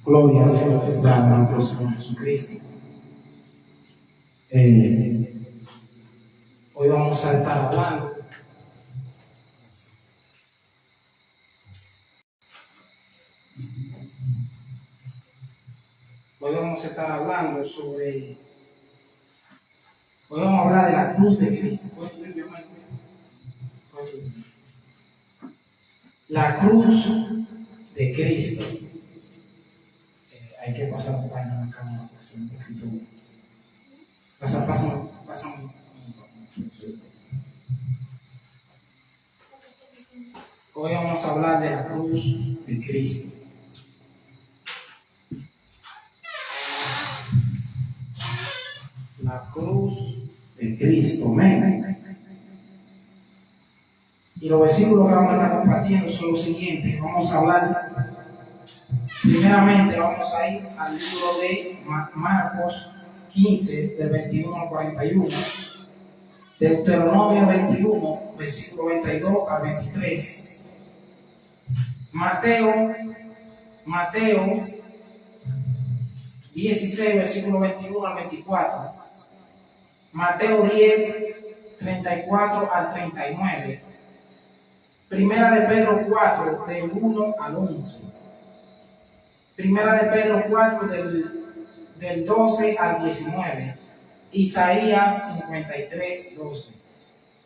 Gloria sea a nuestro Señor Jesucristo. Hoy vamos a estar hablando sobre. Hoy vamos a hablar de la cruz de Cristo. La cruz de Cristo. Hay que pasar un paño en la cámara para hacer un poquito. Pasa Hoy vamos a hablar de la cruz de Cristo. La cruz de Cristo. Amén. Y los versículos que vamos a estar compartiendo son los siguientes. Vamos a hablar. Primeramente vamos a ir al libro de Marcos 15, del 21 al 41, Deuteronomio 21, versículo 22 al 23, Mateo 16, versículo 21 al 24, Mateo 10, 34 al 39, Primera de Pedro 4, del 1 al 11, Primera de Pedro 4, del 12 al 19, Isaías 53, 12.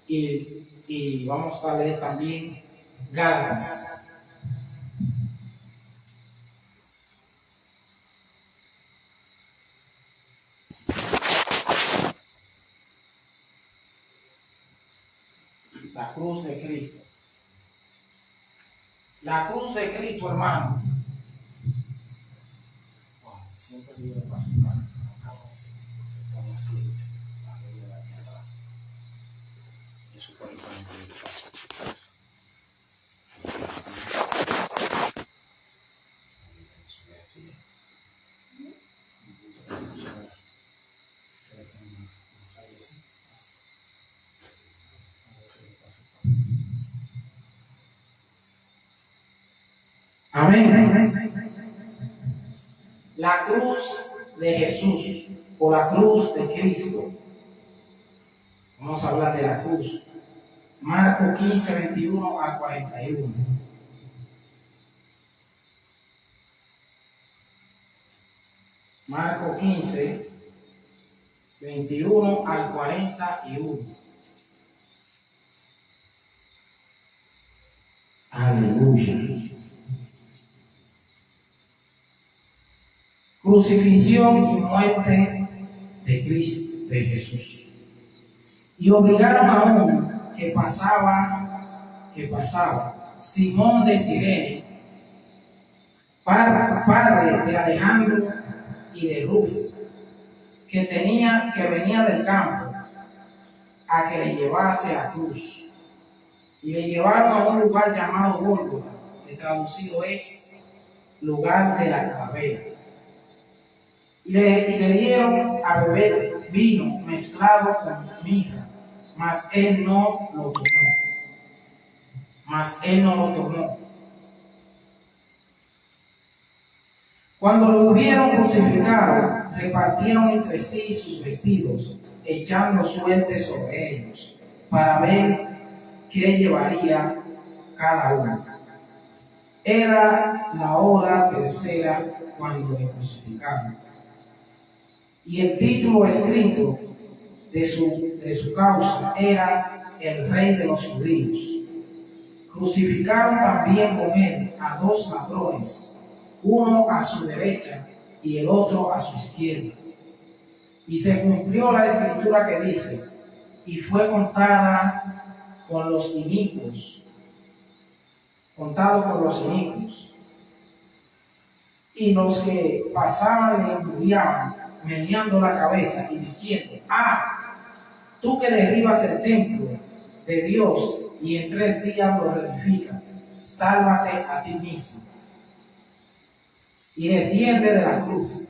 Y vamos a leer también Gálatas. La cruz de Cristo. La cruz de Cristo, hermano. Siempre digo de paso para se pone así la ley de la tierra. Eso por el panel de paso así pasa. Amén. La cruz de Jesús o la cruz de Cristo. Vamos a hablar de la cruz. Marcos 15, 21 al 41. Marcos 15, 21 al 41. Aleluya. Crucifixión y muerte de Cristo, de Jesús. Y obligaron a uno que pasaba, Simón de Cirene, padre de Alejandro y de Rufo, que venía del campo, a que le llevase a cruz. Y le llevaron a un lugar llamado Gólgota, que traducido es lugar de la calavera. Y le dieron a beber vino mezclado con mirra, mas él no lo tomó. Cuando lo hubieron crucificado, repartieron entre sí sus vestidos, echando suertes sobre ellos, para ver qué llevaría cada uno. Era la hora tercera cuando le crucificaron. Y el título escrito de su causa era El Rey de los Judíos. Crucificaron también con él a dos ladrones, uno a su derecha y el otro a su izquierda. Y se cumplió la escritura que dice: y fue contado con los inicuos. Y los que pasaban le envidiaban, meneando la cabeza y diciendo: tú que derribas el templo de Dios y en 3 días lo reedificas, sálvate a ti mismo. Y desciende de la cruz.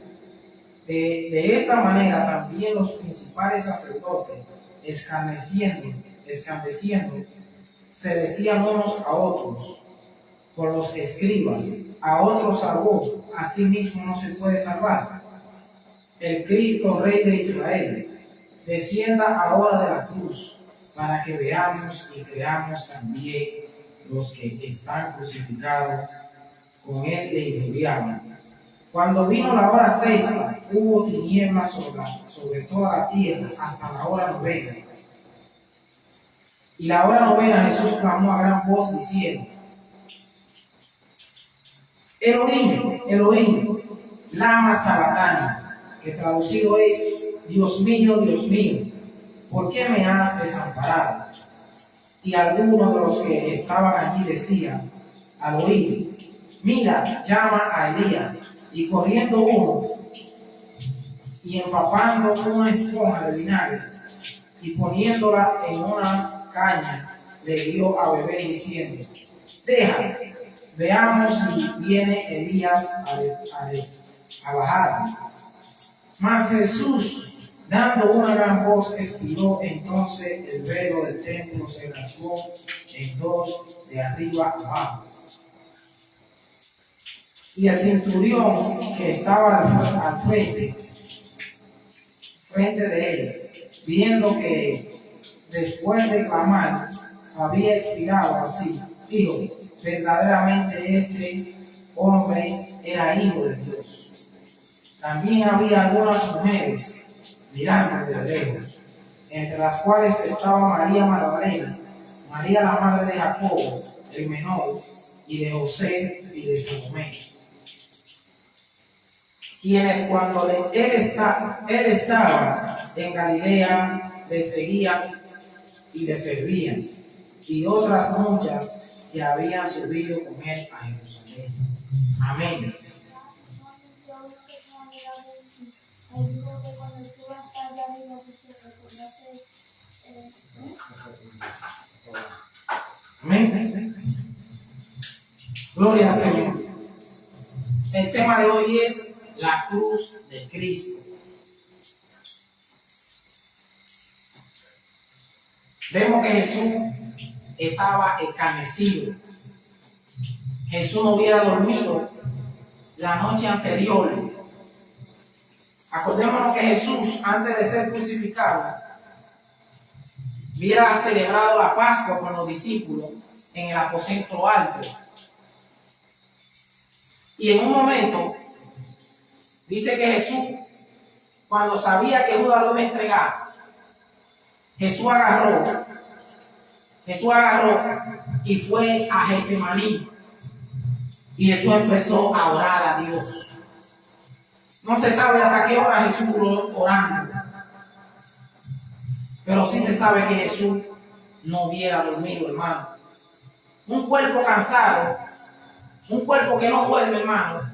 De esta manera también los principales sacerdotes, escarneciendo, se decían unos a otros con los escribas: a otro salvó, a sí mismo no se puede salvar. El Cristo, Rey de Israel, descienda ahora de la cruz, para que veamos y creamos también los que están crucificados con él le injuriaban. Cuando vino la hora sexta, hubo tinieblas sobre toda la tierra hasta la hora novena. Y la hora novena Jesús clamó a gran voz diciendo: Elohim, Elohim, lama sabactani, que traducido es: Dios mío, ¿por qué me has desamparado? Y algunos de los que estaban allí decían al oír: Mira, llama a Elías. Y corriendo uno y empapando una esponja de vinagre y poniéndola en una caña, le dio a beber diciendo: Deja, veamos si viene Elías a bajar. Mas Jesús, dando una gran voz, expiró. Entonces el velo del templo se rasgó en dos, de arriba abajo. Y el centurión que estaba al frente de él, viendo que después de clamar había expirado así, dijo: verdaderamente este hombre era hijo de Dios. También había algunas mujeres mirando de lejos, entre las cuales estaba María Magdalena, María la madre de Jacobo, el menor, y de José y de Salomé, quienes cuando él estaba en Galilea le seguían y le servían, y otras muchas que habían subido con él a Jerusalén. Amén. Amén. Gloria al Señor. El tema de hoy es la cruz de Cristo. Vemos que Jesús estaba escarnecido. Jesús no hubiera dormido la noche anterior. Acordémonos que Jesús, antes de ser crucificado, hubiera celebrado la Pascua con los discípulos en el aposento alto. Y en un momento, dice que Jesús, cuando sabía que Judas lo iba a entregar, Jesús agarró y fue a Getsemaní. Y Jesús empezó a orar a Dios. No se sabe hasta qué hora Jesús duró orando, pero sí se sabe que Jesús no hubiera dormido, hermano. Un cuerpo cansado, un cuerpo que no duerme, hermano.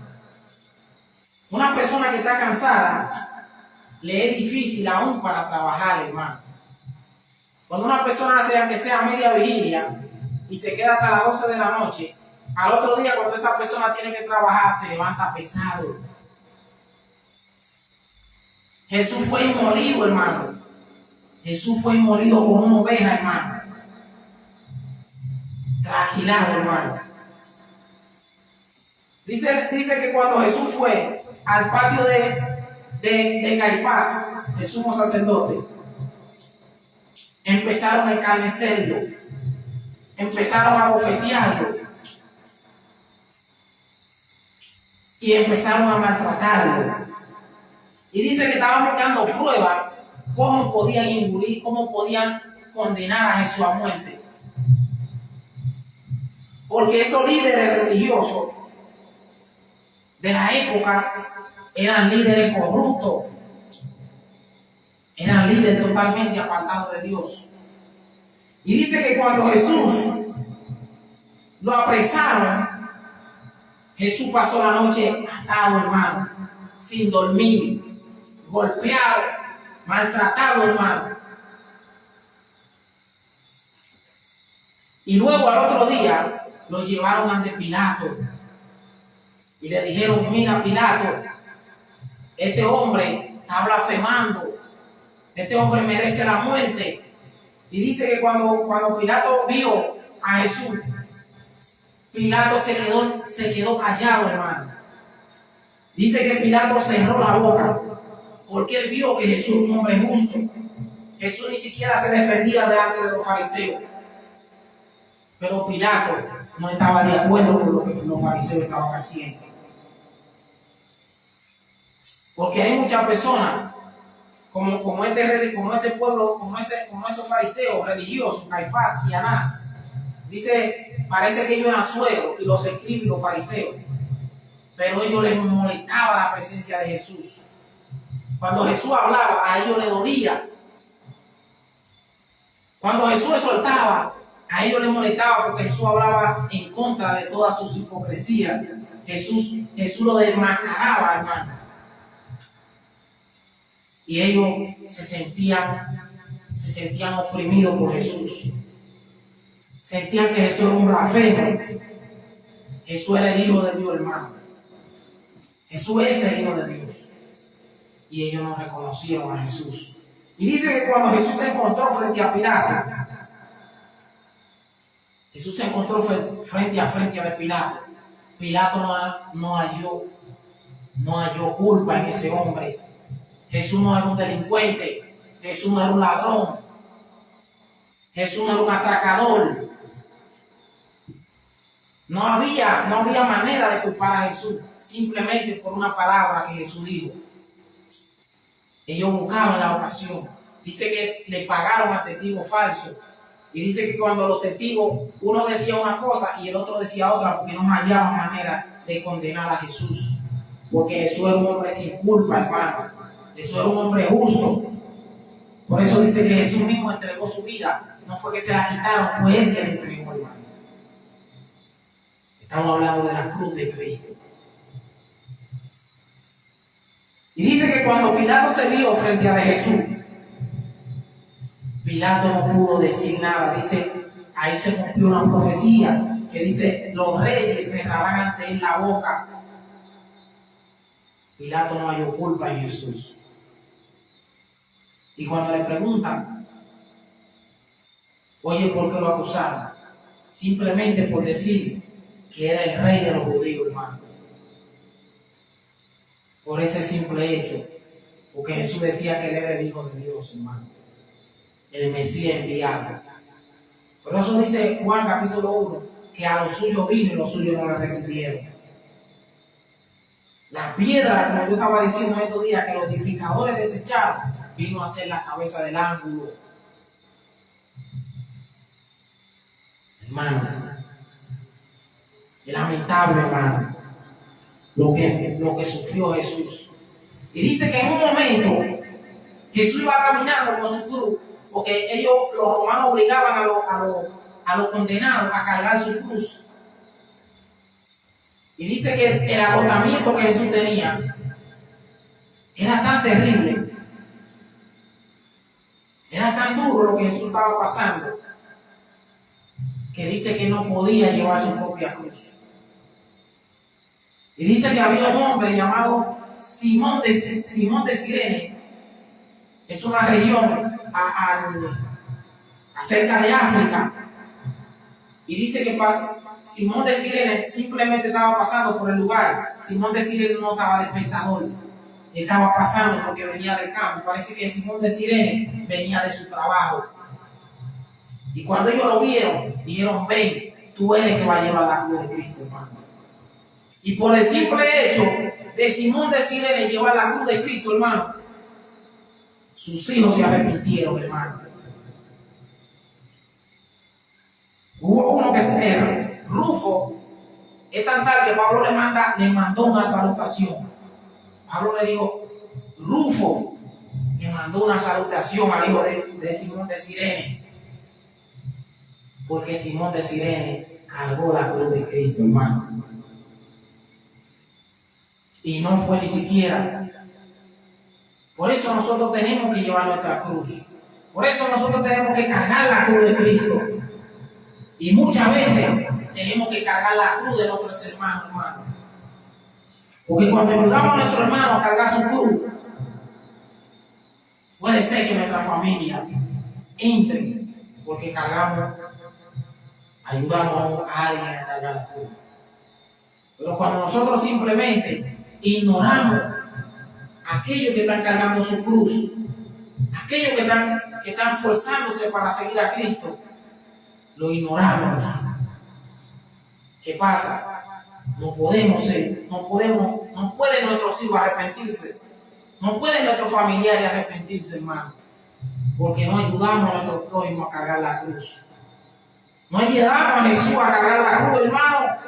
Una persona que está cansada, le es difícil aún para trabajar, hermano. Cuando una persona hace, aunque sea media vigilia, y se queda hasta las 12 de la noche, al otro día cuando esa persona tiene que trabajar, se levanta pesado. Jesús fue inmolido, hermano. Jesús fue inmolido como una oveja, hermano. Trasquilado, hermano. Dice que cuando Jesús fue al patio de Caifás, el sumo sacerdote, empezaron a escarnecerlo, empezaron a bofetearlo y empezaron a maltratarlo. Y dice que estaban buscando pruebas cómo podían injurir, cómo podían condenar a Jesús a muerte. Porque esos líderes religiosos de la época eran líderes corruptos, eran líderes totalmente apartados de Dios. Y dice que cuando Jesús lo apresaron, Jesús pasó la noche atado, hermano, sin dormir, golpeado, maltratado, hermano. Y luego al otro día lo llevaron ante Pilato y le dijeron: mira, Pilato, este hombre está blasfemando, este hombre merece la muerte. Y dice que cuando Pilato vio a Jesús, Pilato se quedó callado, hermano. Dice que Pilato cerró la boca porque él vio que Jesús era un hombre justo. Jesús ni siquiera se defendía delante de los fariseos. Pero Pilato no estaba de acuerdo con lo que los fariseos estaban haciendo. Porque hay muchas personas, como este pueblo, como esos fariseos religiosos, Caifás y Anás. Dice, parece que ellos eran suegros y los escribas y los fariseos. Pero ellos les molestaba la presencia de Jesús. Cuando Jesús hablaba, a ellos les dolía. Cuando Jesús exhortaba, a ellos les molestaba porque Jesús hablaba en contra de todas sus hipocresías. Jesús lo desmascaraba, hermano. Y ellos se sentían oprimidos por Jesús. Sentían que Jesús era un blasfemo. Jesús era el Hijo de Dios, hermano. Jesús es el Hijo de Dios. Y ellos no reconocieron a Jesús. Y dice que cuando Jesús se encontró frente a Pilato, Jesús se encontró frente a Pilato. Pilato no halló culpa en ese hombre. Jesús no era un delincuente. Jesús no era un ladrón. Jesús no era un atracador. No había manera de culpar a Jesús simplemente por una palabra que Jesús dijo. Ellos buscaban la ocasión. Dice que le pagaron a testigos falsos. Y dice que cuando los testigos, uno decía una cosa y el otro decía otra, porque no hallaban manera de condenar a Jesús. Porque Jesús era un hombre sin culpa, hermano. Jesús era un hombre justo. Por eso dice que Jesús mismo entregó su vida. No fue que se la quitaron, fue Él que la entregó, hermano. Estamos hablando de la cruz de Cristo. Y dice que cuando Pilato se vio frente a Jesús, Pilato no pudo decir nada. Dice, ahí se cumplió una profecía que dice, los reyes cerrarán ante él la boca. Pilato no halló culpa en Jesús. Y cuando le preguntan, oye, ¿por qué lo acusaron? Simplemente por decir que era el rey de los judíos, hermano. Por ese simple hecho, porque Jesús decía que él era el Hijo de Dios, hermano, el Mesías enviado. Por eso dice Juan capítulo 1, que a los suyos vino y los suyos no le recibieron. La piedra, como yo estaba diciendo estos días, que los edificadores desecharon, vino a ser la cabeza del ángulo. Hermano, es lamentable, hermano, lo que sufrió Jesús. Y dice que en un momento Jesús iba caminando con su cruz, porque los romanos obligaban a los condenados a cargar su cruz. Y dice que el agotamiento que Jesús tenía era tan terrible, era tan duro lo que Jesús estaba pasando, que dice que no podía llevar su propia cruz. Y dice que había un hombre llamado Simón de Cirene. Es una región cerca de África. Y dice que Simón de Cirene simplemente estaba pasando por el lugar. Simón de Cirene no estaba de espectador. Estaba pasando porque venía del campo. Parece que Simón de Cirene venía de su trabajo. Y cuando ellos lo vieron, dijeron, ven, tú eres el que va a llevar la cruz de Cristo, hermano. Y por el simple hecho de Simón de Cirene llevar la cruz de Cristo, hermano, sus hijos se arrepintieron, hermano. Hubo uno que se Rufo, es tan tal que Pablo le mandó una salutación. Pablo le dijo, Rufo le mandó una salutación al hijo de Simón de Cirene. Porque Simón de Cirene cargó la cruz de Cristo, hermano. Y no fue ni siquiera. Por eso nosotros tenemos que llevar nuestra cruz. Por eso nosotros tenemos que cargar la cruz de Cristo. Y muchas veces tenemos que cargar la cruz de nuestros hermanos, hermano. Porque cuando ayudamos a nuestro hermano a cargar su cruz, puede ser que nuestra familia entre, porque cargamos ayudamos a alguien a cargar la cruz. Pero cuando nosotros simplemente ignoramos a aquellos que están cargando su cruz, aquellos que están forzándose para seguir a Cristo, lo ignoramos. ¿Qué pasa? No pueden nuestros hijos arrepentirse, no pueden nuestros familiares arrepentirse, hermano, porque no ayudamos a nuestro prójimo a cargar la cruz. No ayudamos a Jesús a cargar la cruz, hermano.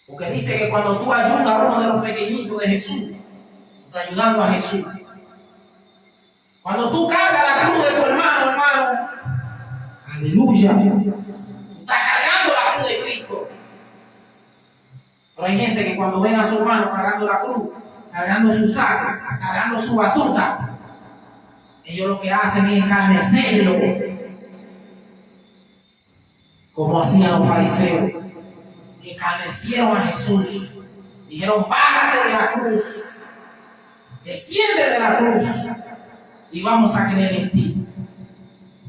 Porque dice que cuando tú ayudas a uno de los pequeñitos de Jesús, estás ayudando a Jesús. Cuando tú cargas la cruz de tu hermano, aleluya, tú estás cargando la cruz de Cristo. Pero hay gente que cuando ven a su hermano cargando la cruz, cargando su saco, cargando su batuta, ellos lo que hacen es encarnecerlo, como hacían los fariseos. Encarnecieron a Jesús, dijeron: bájate de la cruz, desciende de la cruz y vamos a creer en ti.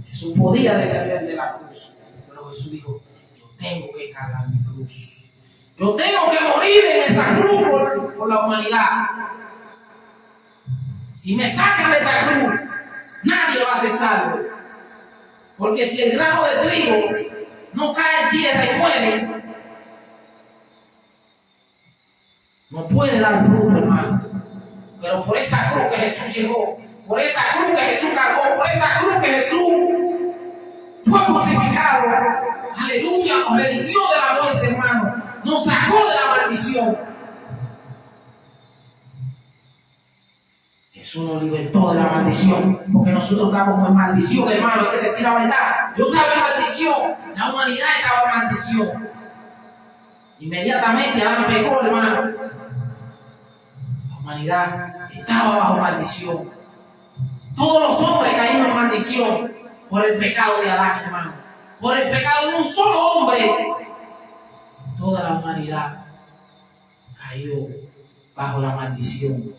Jesús podía descender de la cruz, pero Jesús dijo: yo tengo que cargar mi cruz, yo tengo que morir en esa cruz por la humanidad. Si me sacan de esta cruz, nadie va a ser salvo, porque si el grano de trigo no cae en tierra y muere, no puede dar fruto, hermano. Pero por esa cruz que Jesús llegó, por esa cruz que Jesús cargó, por esa cruz que Jesús fue crucificado, aleluya, nos redimió de la muerte, hermano, nos sacó de la maldición. Jesús nos libertó de la maldición, porque nosotros estábamos en maldición, hermano. Hay que decir la verdad. Yo estaba en maldición, la humanidad estaba en maldición. Inmediatamente Adán pecó, hermano. La humanidad estaba bajo maldición. Todos los hombres caímos en maldición por el pecado de Adán, hermano. Por el pecado de un solo hombre, toda la humanidad cayó bajo la maldición,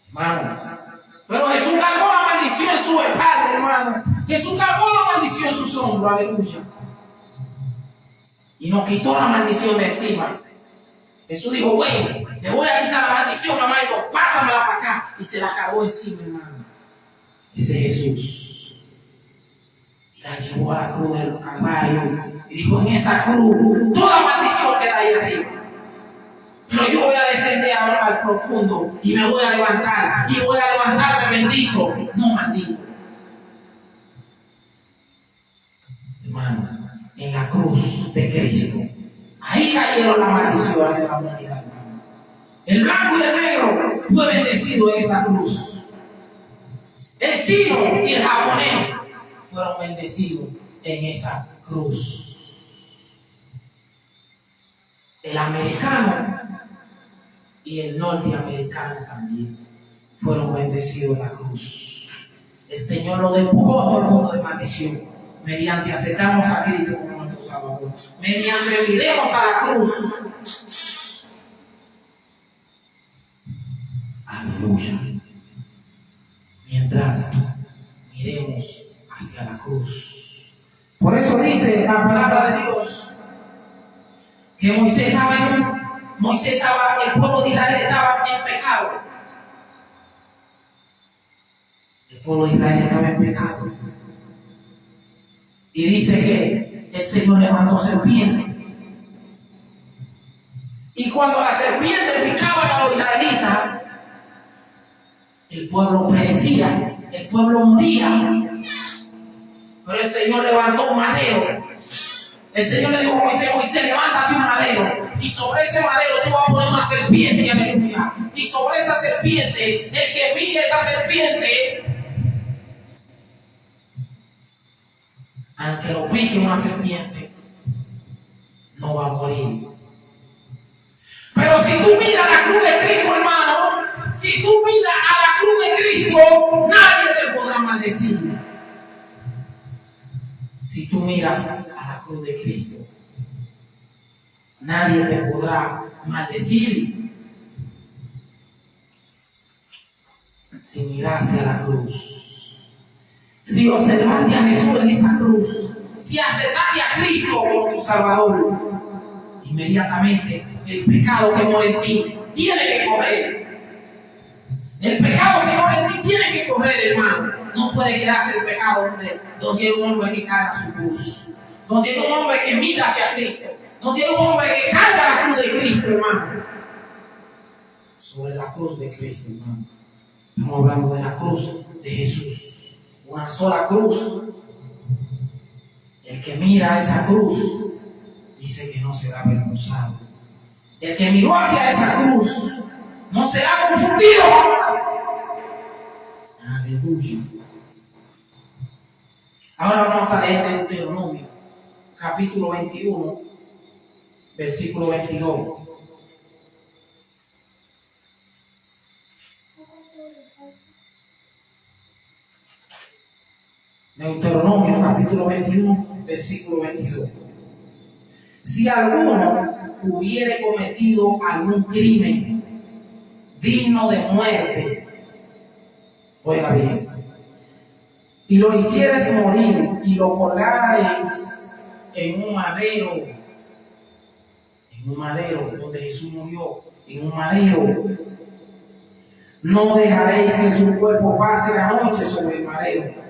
hermano. Pero Jesús cargó la maldición en su espalda, hermano. Jesús cargó la maldición en sus hombros, aleluya. Y nos quitó la maldición de encima. Jesús dijo: bueno, te voy a quitar la maldición, mamá, y dijo: pásamela para acá. Y se la cargó encima, hermano. Ese es Jesús. Y la llevó a la cruz del Calvario. Y dijo: en esa cruz, toda maldición queda ahí arriba. Pero yo voy a descender ahora al profundo y me voy a levantar. Y voy a levantarme bendito, no maldito. Hermano, en la cruz de Cristo, ahí cayeron las maldiciones de la humanidad, hermano. El blanco y el negro fue bendecido en esa cruz. El chino y el japonés fueron bendecidos en esa cruz. El americano y el norteamericano también fueron bendecidos en la cruz. El Señor lo despojó a todo el mundo de maldición, mediante aceptamos a Cristo como nuestro Salvador, mediante miremos a la cruz. Aleluya. Mientras miremos hacia la cruz. Por eso dice la palabra de Dios que el pueblo de Israel estaba en pecado. El pueblo de Israel estaba en pecado. Y dice que el Señor le mandó serpiente. Y cuando la serpiente picaban a los israelitas, el pueblo perecía, el pueblo moría. Pero el Señor levantó un madero. El Señor le dijo a Moisés: levántate un madero. Y sobre ese madero tú vas a poner una serpiente, aleluya. Y sobre esa serpiente, el que mire esa serpiente, aunque lo pique una serpiente, no va a morir. Pero si tú miras la cruz de Cristo, hermano, si tú miras a la cruz de Cristo, nadie te podrá maldecir. Si tú miras a la cruz de Cristo, nadie te podrá maldecir. Si miraste a la cruz, Si observaste a Jesús en esa cruz, si aceptaste a Cristo como tu Salvador, inmediatamente el pecado que mora en ti tiene que correr. El pecado que mora en ti tiene que correr, hermano. No puede quedarse el pecado donde hay un hombre que carga su cruz, donde hay un hombre que mira hacia Cristo, donde hay un hombre que carga la cruz de Cristo, hermano. Sobre la cruz de Cristo, hermano. Estamos hablando de la cruz de Jesús. Una sola cruz. El que mira a esa cruz dice que no será avergonzado. El que miró hacia esa cruz no será confundido jamás. Aleluya. Ahora vamos a leer Deuteronomio, capítulo 21, versículo 22. Deuteronomio, capítulo 21, versículo 22. Si alguno hubiere cometido algún crimen digno de muerte, oiga bien, y lo hicieres morir y lo colgares en un madero donde Jesús murió, en un madero, no dejaréis que su cuerpo pase la noche sobre el madero.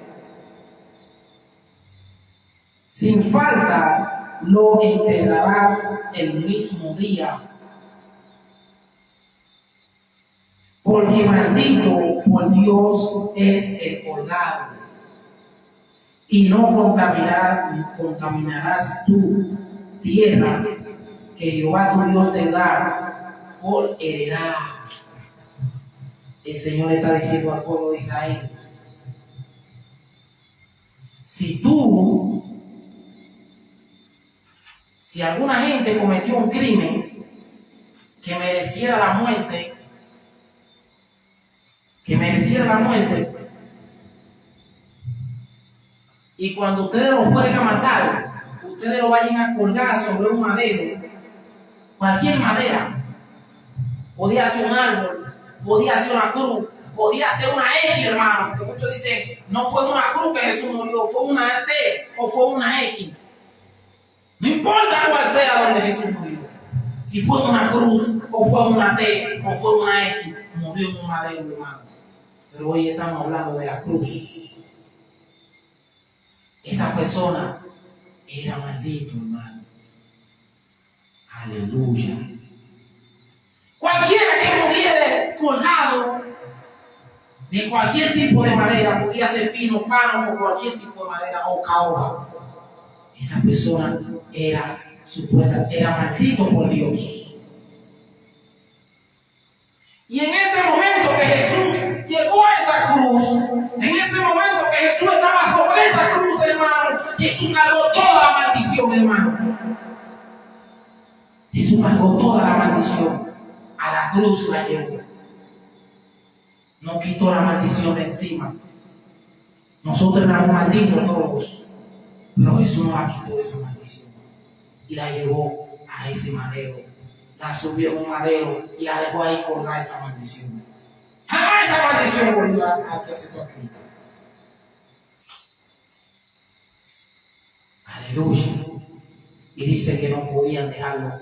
Sin falta lo enterrarás el mismo día, porque maldito por Dios es el colgado, y no contaminarás tu tierra que Jehová tu Dios te da por heredad. El Señor está diciendo al pueblo de Israel: si alguna gente cometió un crimen que mereciera la muerte, y cuando ustedes lo fueren a matar, ustedes lo vayan a colgar sobre un madero, cualquier madera, podía ser un árbol, podía ser una cruz, podía ser una X, hermano, porque muchos dicen, no fue una cruz que Jesús murió, fue una T o fue una X. No importa cuál sea donde Jesús murió, si fue una cruz o fue una T o fue una X, murió en un madero, hermano. Pero hoy estamos hablando de la cruz. Esa persona era maldito, hermano. Aleluya. Cualquiera que muriera colgado de cualquier tipo de madera, podía ser pino, pano o cualquier tipo de madera o caoba, esa persona era maldito por Dios. Y en ese momento que Jesús llegó a esa cruz, en ese momento que Jesús estaba sobre esa cruz, hermano, Jesús cargó toda la maldición, hermano. Jesús cargó toda la maldición. A la cruz la llevó. No quitó la maldición de encima. Nosotros éramos malditos todos, pero Jesús no la quitó esa maldición y la llevó a ese madero. La subió en un madero y la dejó ahí colgada esa maldición. Jamás esa maldición volvió a que aceptó a Cristo. Aleluya. Y dice que no podían dejarlo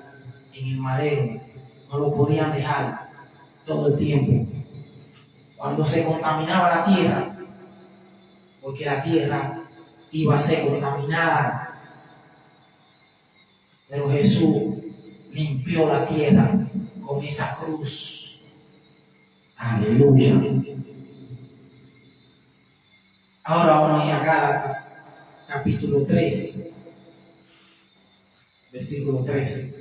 en el madero, no lo podían dejar todo el tiempo. Cuando se contaminaba la tierra, porque la tierra iba a ser contaminada, pero Jesús limpió la tierra con esa cruz. Aleluya. Ahora vamos a ir a Gálatas, capítulo 3, versículo 13.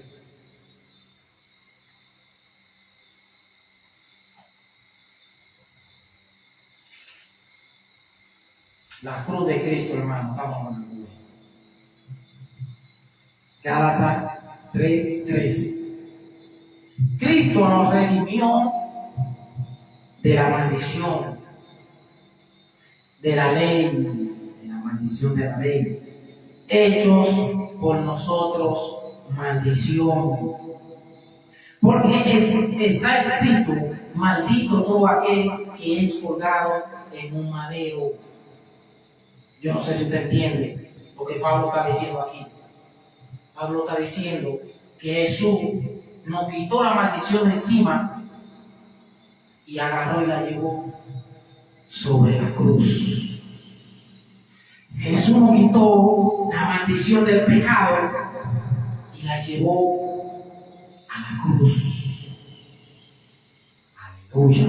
La cruz de Cristo, hermano, estamos hablando de Gálatas 3:13. Cristo nos redimió de la maldición de la ley, de la maldición de la ley, hechos por nosotros maldición. Porque está escrito: maldito todo aquel que es colgado en un madero. Yo no sé si usted entiende lo que Pablo está diciendo aquí. Pablo está diciendo que Jesús nos quitó la maldición de encima y agarró y la llevó sobre la cruz. Jesús nos quitó la maldición del pecado y la llevó a la cruz. Aleluya.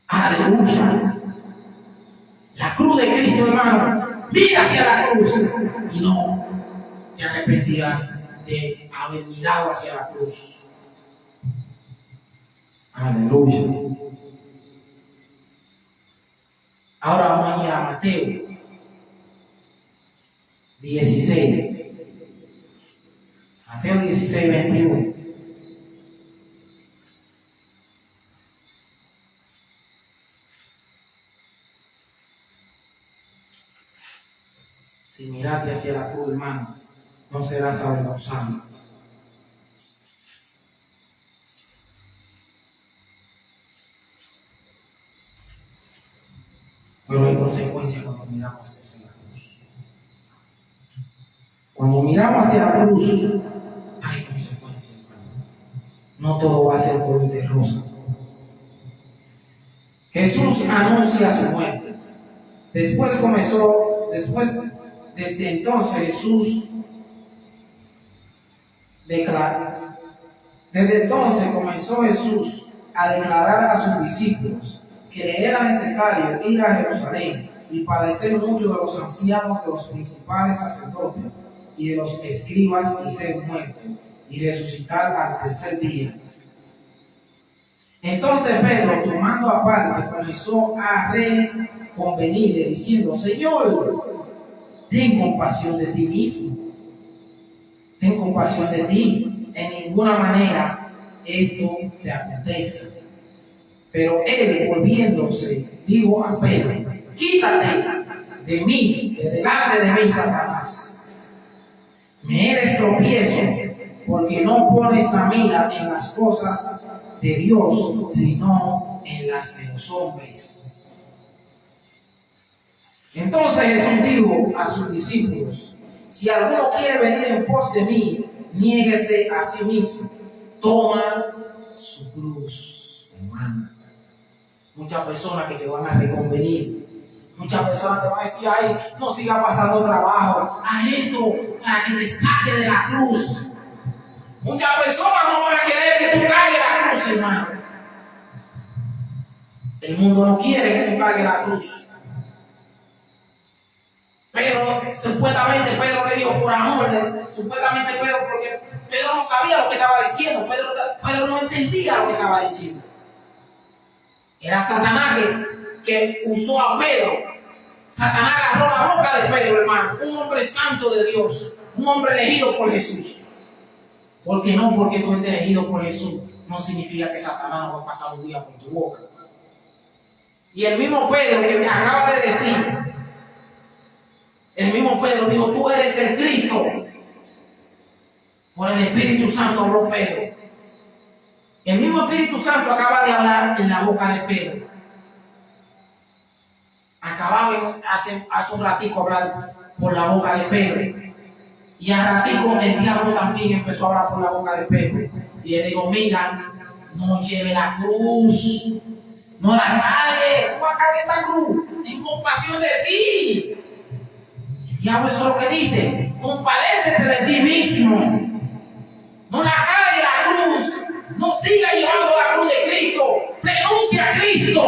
Aleluya. La cruz de Cristo, hermano. Mira hacia la cruz y no te arrepentirás de haber mirado hacia la cruz. Aleluya. Ahora vamos a ir a Mateo 16. Mateo 16, 21. Si miraste hacia la cruz, hermano, no serás avergonzado. Pero hay consecuencias cuando miramos hacia la cruz. Cuando miramos hacia la cruz, hay consecuencias. No todo va a ser color de rosa. Jesús anuncia su muerte. Desde entonces Jesús declara. Desde entonces comenzó Jesús a declarar a sus discípulos que le era necesario ir a Jerusalén y padecer mucho de los ancianos, de los principales sacerdotes y de los escribas y ser muerto y resucitar al tercer día. Entonces Pedro, tomando aparte, comenzó a reconvenirle diciendo: Señor, ten compasión de ti mismo, ten compasión de ti, en ninguna manera esto te acontezca. Pero él, volviéndose, dijo a Pedro: quítate de mí, de delante de mí, Satanás. Me eres tropiezo, porque no pones la mira en las cosas de Dios, sino en las de los hombres. Entonces Jesús dijo a sus discípulos: si alguno quiere venir en pos de mí, niéguese a sí mismo, toma su cruz, hermano. Muchas personas que te van a reconvenir, muchas personas te van a decir: ay, no siga pasando trabajo, haz esto para que te saque de la cruz. Muchas personas no van a querer que tú cargues la cruz, hermano. El mundo no quiere que tú cargues la cruz. Pero supuestamente Pedro le dijo por amor, supuestamente Pedro, porque Pedro no sabía lo que estaba diciendo, Pedro no entendía lo que estaba diciendo. Era Satanás que usó a Pedro. Satanás agarró la boca de Pedro, hermano, un hombre santo de Dios, un hombre elegido por Jesús. Porque tú estés elegido por Jesús, no significa que Satanás no va a pasar un día por tu boca. Y el mismo Pedro que me acaba de decir, el mismo Pedro dijo: tú eres el Cristo. Por el Espíritu Santo habló Pedro. El mismo Espíritu Santo acaba de hablar en la boca de Pedro. Acababa hace un ratico hablar por la boca de Pedro. Y al ratico el diablo también empezó a hablar por la boca de Pedro. Y le digo: mira, no lleve la cruz, no la cargue, tú vas a cargar esa cruz, ten compasión de ti. El diablo eso es lo que dice: compadécete de ti mismo, no la cargue la cruz, no siga llevando la cruz de Cristo, renuncia a Cristo,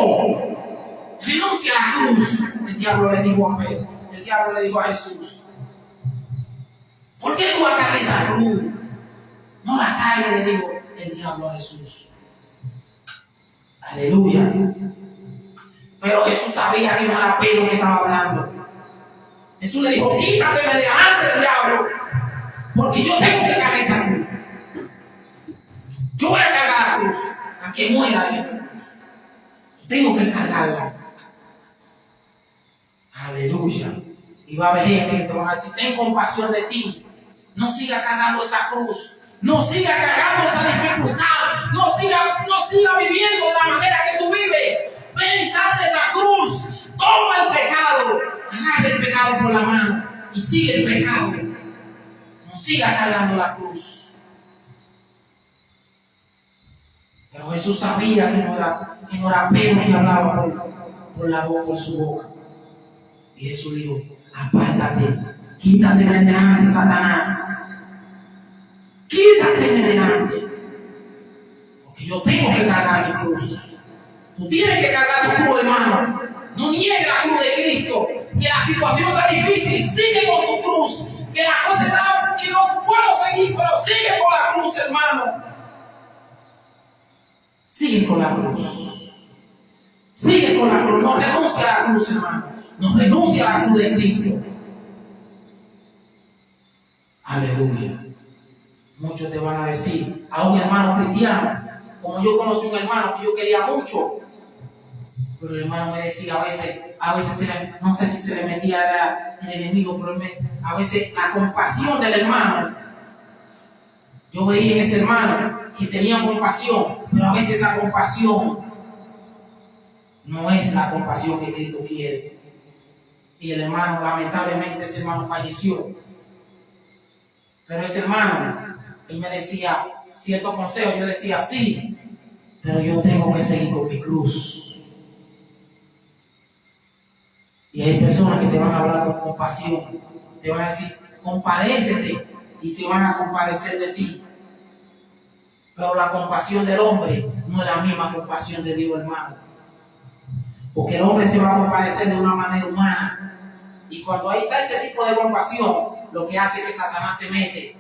renuncia a la cruz. El diablo le dijo a Pedro, el diablo le dijo a Jesús: ¿por qué tú vas a cargar esa cruz? No la cargues, le dijo el diablo a Jesús. Aleluya. Pero Jesús sabía que no era Pedro que estaba hablando. Jesús le dijo: quítate de delante, diablo, porque yo tengo que cargar esa cruz. Yo voy a cargar la cruz, a que muera en esa cruz. Yo tengo que cargarla. Aleluya. Y va a haber gente que te va a decir: ten compasión de ti. No siga cargando esa cruz. No siga cargando esa dificultad. No siga viviendo de la manera que tú vives. Ven y sal de esa cruz. Toma el pecado, agarra el pecado por la mano y sigue el pecado. No siga cargando la cruz. Pero Jesús sabía que no era Pedro que hablaba por la boca, por su boca. Y Jesús dijo: apártate, quítate de delante, Satanás. Quítate de delante. Porque yo tengo que cargar mi cruz. Tú tienes que cargar tu cruz, hermano. No niegues la cruz de Cristo. Que la situación está difícil. Sigue con tu cruz. Que la cosa está que no puedo seguir, pero sigue con la cruz, hermano. Sigue con la cruz. Sigue con la cruz. No renuncia a la cruz, hermano. No renuncia a la cruz de Cristo. Aleluya. Muchos te van a decir, a un hermano cristiano, como yo conocí un hermano que yo quería mucho, pero el hermano me decía a veces no sé si se le metía el enemigo, pero a veces la compasión del hermano, yo veía en ese hermano que tenía compasión, pero a veces esa compasión no es la compasión que Cristo quiere. Y el hermano, lamentablemente, ese hermano falleció. Pero ese hermano, él me decía ciertos consejos, yo decía sí, pero yo tengo que seguir con mi cruz. Y hay personas que te van a hablar con compasión, te van a decir, compadécete, y se van a compadecer de ti. Pero la compasión del hombre no es la misma compasión de Dios, hermano. Porque el hombre se va a compadecer de una manera humana. Y cuando ahí está ese tipo de compasión, lo que hace es que Satanás se mete.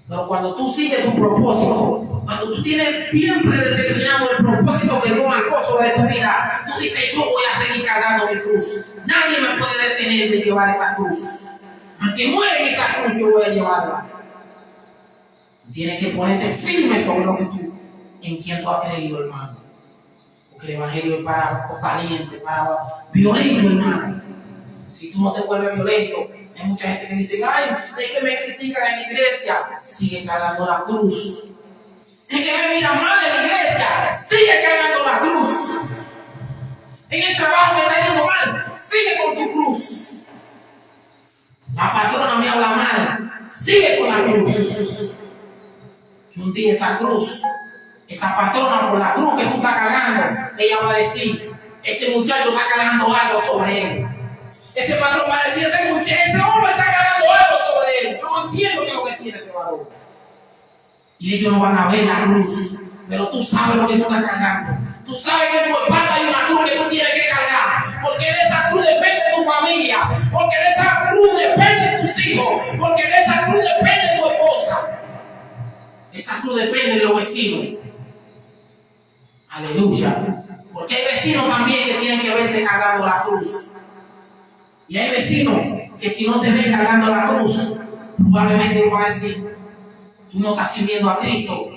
Pero cuando tú sigues tu propósito, cuando tú tienes bien predeterminado el propósito que Dios marcó sobre tu vida, tú dices, yo voy a seguir cargando mi cruz. Nadie me puede detener de llevar esta cruz. Aunque muera en esa cruz, yo voy a llevarla. Tú tienes que ponerte firme sobre lo que en quien tú has creído, hermano. Porque el evangelio es para valiente, para violento, hermano. Si tú no te vuelves violento, hay mucha gente que dice, ay, es que me critican en la iglesia. Sigue cargando la cruz. Es que me miran mal en la iglesia. Sigue cargando la cruz. En el trabajo me está yendo mal. Sigue con tu cruz. La patrona me habla mal. Sigue con la cruz. Y un día esa cruz, esa patrona por la cruz que tú estás cargando, ella va a decir, ese muchacho está cargando algo sobre él. Ese patrón va a decir, ese hombre está cargando algo sobre él. Yo no entiendo qué es lo que tiene ese varón. Y ellos no van a ver la cruz, pero tú sabes lo que tú estás cargando. Tú sabes que en tu espalda hay una cruz que tú tienes que cargar. Porque de esa cruz depende tu familia. Porque de esa cruz depende tus hijos. Porque de esa cruz depende tu esposa. Esa cruz depende de los vecinos. Aleluya. Porque hay vecinos también que tienen que verte cargando la cruz. Y hay vecinos que si no te ven cargando la cruz, probablemente van a decir, tú no estás sirviendo a Cristo.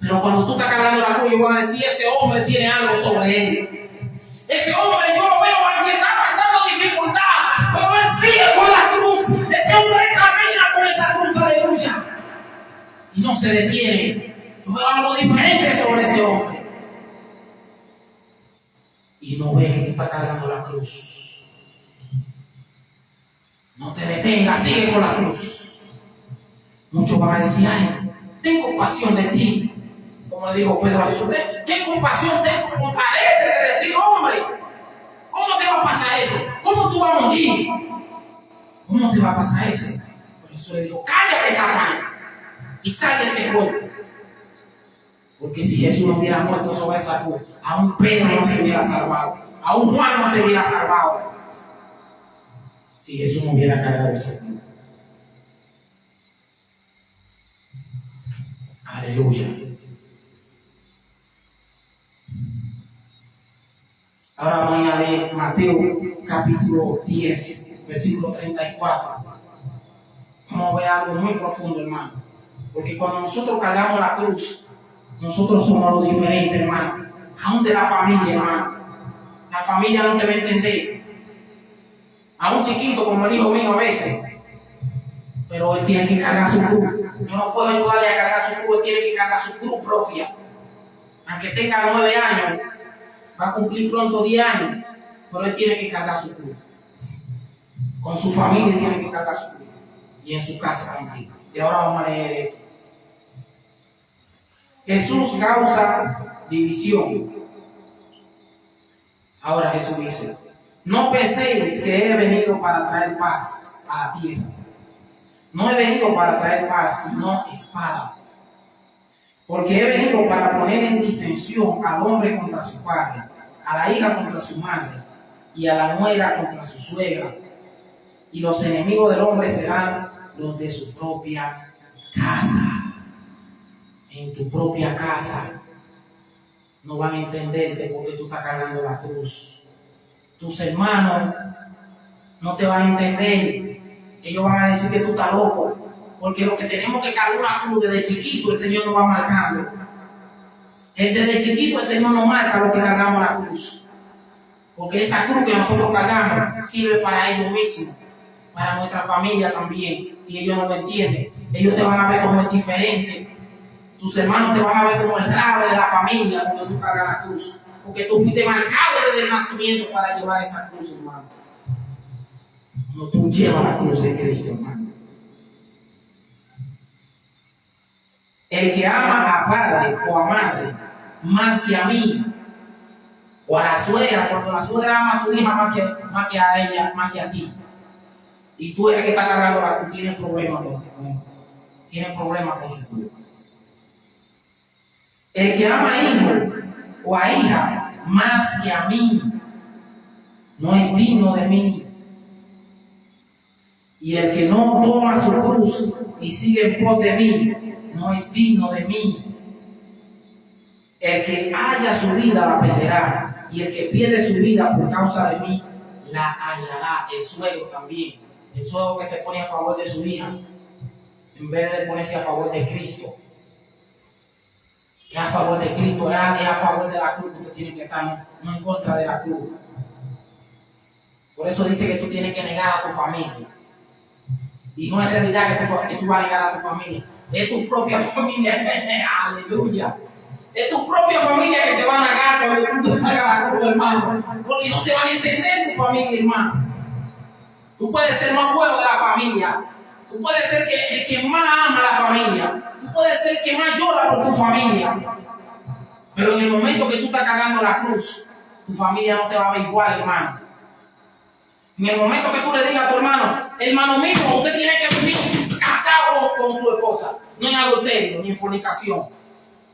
Pero cuando tú estás cargando la cruz, ellos van a decir, ese hombre tiene algo sobre él. Ese hombre yo lo veo aunque está pasando dificultad, pero él sigue con la cruz. Ese hombre camina con esa cruz, aleluya. Y no se detiene. Yo veo algo diferente sobre ese hombre. Y no ve que tú estás cargando la cruz. No te detengas, sigue con la cruz. Muchos van a decir, ay, ten compasión de ti. Como le dijo Pedro a Jesús, ¿qué compasión tengo? Compadécete de ti, hombre. ¿Cómo te va a pasar eso? ¿Cómo tú vas a morir? ¿Cómo te va a pasar eso? Por eso le dijo, cállate, Satanás, y sal de ese cuerpo. Porque si Jesús no hubiera muerto sobre esa cruz, aún Pedro no se hubiera salvado, aún Juan no se hubiera salvado. Si Jesús no hubiera cargado esa cruz. Aleluya. Ahora vamos a leer Mateo capítulo 10, versículo 34. Vamos a ver algo muy profundo, hermano. Porque cuando nosotros cargamos la cruz, nosotros somos lo diferente, hermano. Aún de la familia, hermano. La familia no te va a entender. A un chiquito como el hijo mío a veces. Pero él tiene que cargar su cruz. Yo no puedo ayudarle a cargar su cruz, él tiene que cargar su cruz propia. Aunque tenga 9 años, va a cumplir pronto 10 años, pero él tiene que cargar su cruz. Con su familia tiene que cargar su cruz. Y en su casa también. Y ahora vamos a leer esto. Jesús causa división. Ahora Jesús dice: no penséis que he venido para traer paz a la tierra. No he venido para traer paz, sino espada. Porque he venido para poner en disensión al hombre contra su padre, a la hija contra su madre, y a la nuera contra su suegra. Y los enemigos del hombre serán los de su propia casa. En tu propia casa no van a entenderte porque tú estás cargando la cruz. Tus hermanos no te van a entender. Ellos van a decir que tú estás loco. Porque lo que tenemos que cargar una cruz desde chiquito, el Señor nos va marcando. Desde chiquito el Señor nos marca lo que cargamos la cruz. Porque esa cruz que nosotros cargamos sirve para ellos mismos, para nuestra familia también. Y ellos no lo entienden. Ellos te van a ver como es diferente. Tus hermanos te van a ver como el raro de la familia cuando tú cargas la cruz. Porque tú fuiste marcado desde el nacimiento para llevar esa cruz, hermano. No, tú llevas la cruz de Cristo, hermano. El que ama a padre o a madre más que a mí, o a la suegra, cuando la suegra ama a su hija más que a ella, más que a ti, y tú eres el que está cargando la cruz, tienes problemas con eso. Tienes problemas con su cruz. El que ama a hijo o a hija más que a mí no es digno de mí. Y el que no toma su cruz y sigue en pos de mí no es digno de mí. El que haya su vida la perderá, y el que pierde su vida por causa de mí la hallará. El suegro también, el suegro que se pone a favor de su hija en vez de ponerse a favor de Cristo. Es a favor de Cristo, es a favor de la cruz. Usted tiene que estar no en contra de la cruz. Por eso dice que tú tienes que negar a tu familia. Y no es realidad que tú vas a negar a tu familia. Es tu propia familia. Aleluya. Es tu propia familia que te va a negar cuando tú te hagas la cruz, hermano. Porque no te van a entender tu familia, hermano. Tú puedes ser más bueno de la familia. Tú puedes ser el que más ama a la familia. Tú puedes ser el que más llora por tu familia. Pero en el momento que tú estás cargando la cruz, tu familia no te va a ver igual, hermano. En el momento que tú le digas a tu hermano mío, usted tiene que vivir casado con su esposa, no en adulterio, ni en fornicación.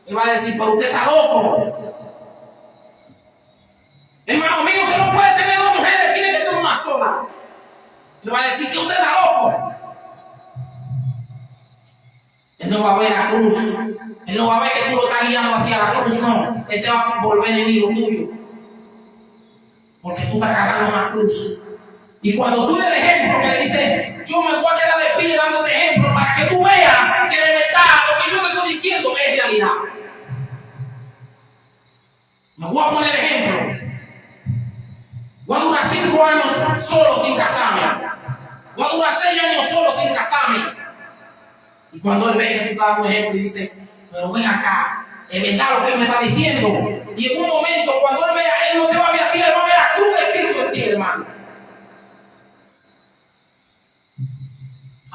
Él va a decir, pero usted está loco. Hermano mío, usted no puede tener dos mujeres, tiene que tener una sola. Le va a decir que usted está loco. Él no va a ver la cruz. Él no va a ver que tú lo estás guiando hacia la cruz, no. Él se va a volver enemigo tuyo. Porque tú estás cargando una cruz. Y cuando tú le des ejemplo, que le dices, yo me voy a quedar de pie dándote ejemplo para que tú veas que de verdad lo que yo te estoy diciendo es realidad. Me voy a poner ejemplo. Voy a durar 5 años solo sin casarme. Voy a durar 6 años solo sin casarme. Y cuando él ve que tú estás dando ejemplo y dice, pero ven acá, es verdad lo que él me está diciendo. Y en un momento, cuando él vea, él no te va a ver a ti, él va a ver la cruz de Cristo en ti, hermano.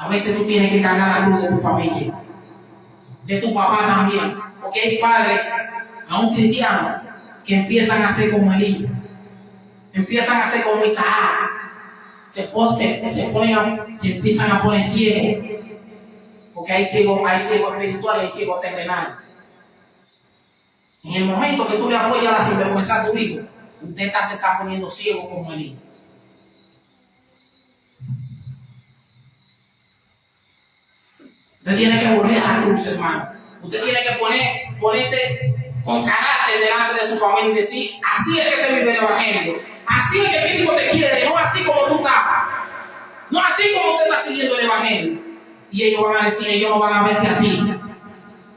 A veces tú tienes que cargar la cruz de tu familia, de tu papá también, porque hay padres, aún cristianos, que empiezan a ser como Elí, empiezan a ser como Isaac, se empiezan a poner ciegos, porque hay ciegos espirituales y hay ciegos terrenales. En el momento que tú le apoyas la sinvergüenza a tu hijo, usted se está poniendo ciego como Elí. Usted tiene que volver a la cruz, hermano. Usted tiene que ponerse con carácter delante de su familia y decir, así es que se vive el evangelio. Así es que Cristo te quiere, no así como tú estás. No así como usted está siguiendo el evangelio. Y ellos van a decir, ellos no van a verte a ti.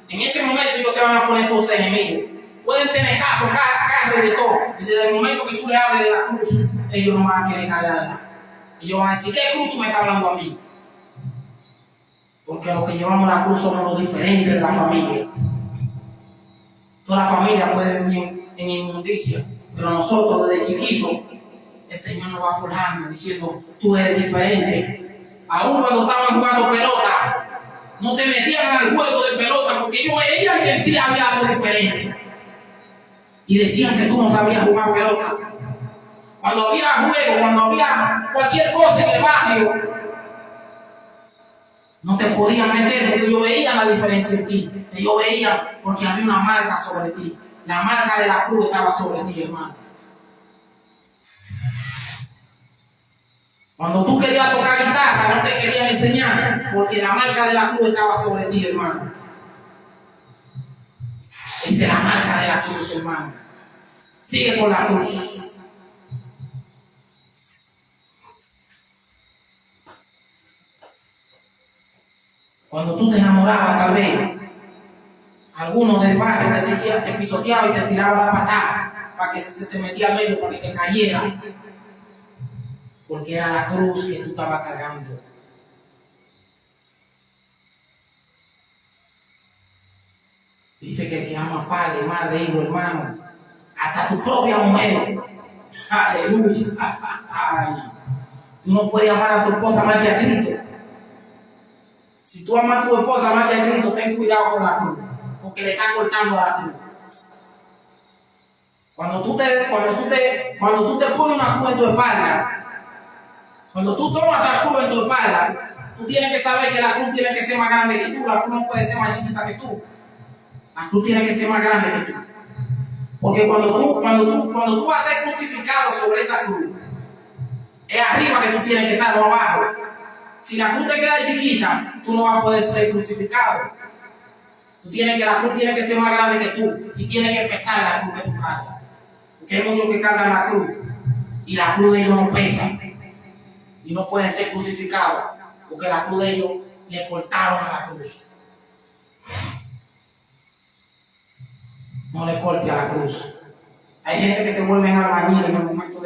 En ese momento ellos se van a poner tus enemigos. Pueden tener caso, carne de todo. Y desde el momento que tú le hables de la cruz, ellos no van a querer cargarla. Ellos van a decir, ¿qué cruz tú me estás hablando a mí? Porque los que llevamos la cruz somos los diferentes de la familia. Toda la familia puede vivir en inmundicia, pero nosotros desde chiquitos el Señor nos va forjando, diciendo, tú eres diferente. Aún cuando estaban jugando pelota, no te metían al juego de pelota porque ellos veían que en ti había algo diferente. Y decían que tú no sabías jugar pelota. Cuando había juego, cuando había cualquier cosa en el barrio, no te podían meter porque ellos veían la diferencia en ti. Ellos veían porque había una marca sobre ti. La marca de la cruz estaba sobre ti, hermano. Cuando tú querías tocar guitarra, no te querían enseñar porque la marca de la cruz estaba sobre ti, hermano. Esa es la marca de la cruz, hermano. Sigue con la cruz. Cuando tú te enamorabas, tal vez, algunos del barrio te decían, te pisoteaba y te tiraba la patada para que se te metía al medio, para que te cayera. Porque era la cruz que tú estabas cargando. Dice que el que ama padre, madre, hijo, hermano, hasta tu propia mujer. Aleluya. Ay. Tú no puedes amar a tu esposa más que a Cristo. Si tú amas a tu esposa más que a Cristo, ten cuidado con la cruz, porque le están cortando a la cruz. Cuando tú te pones una cruz en tu espalda, cuando tú tomas la cruz en tu espalda, tú tienes que saber que la cruz tiene que ser más grande que tú. La cruz no puede ser más chiquita que tú. La cruz tiene que ser más grande que tú. Porque cuando tú vas a ser crucificado sobre esa cruz, es arriba que tú tienes que estar, no abajo. Si la cruz te queda chiquita, tú no vas a poder ser crucificado. La cruz tiene que ser más grande que tú y tiene que pesar la cruz que tú cargas. Porque hay muchos que cargan la cruz y la cruz de ellos no pesa y no pueden ser crucificados porque la cruz de ellos le cortaron a la cruz. No le corte a la cruz. Hay gente que se vuelven albañiles en el momento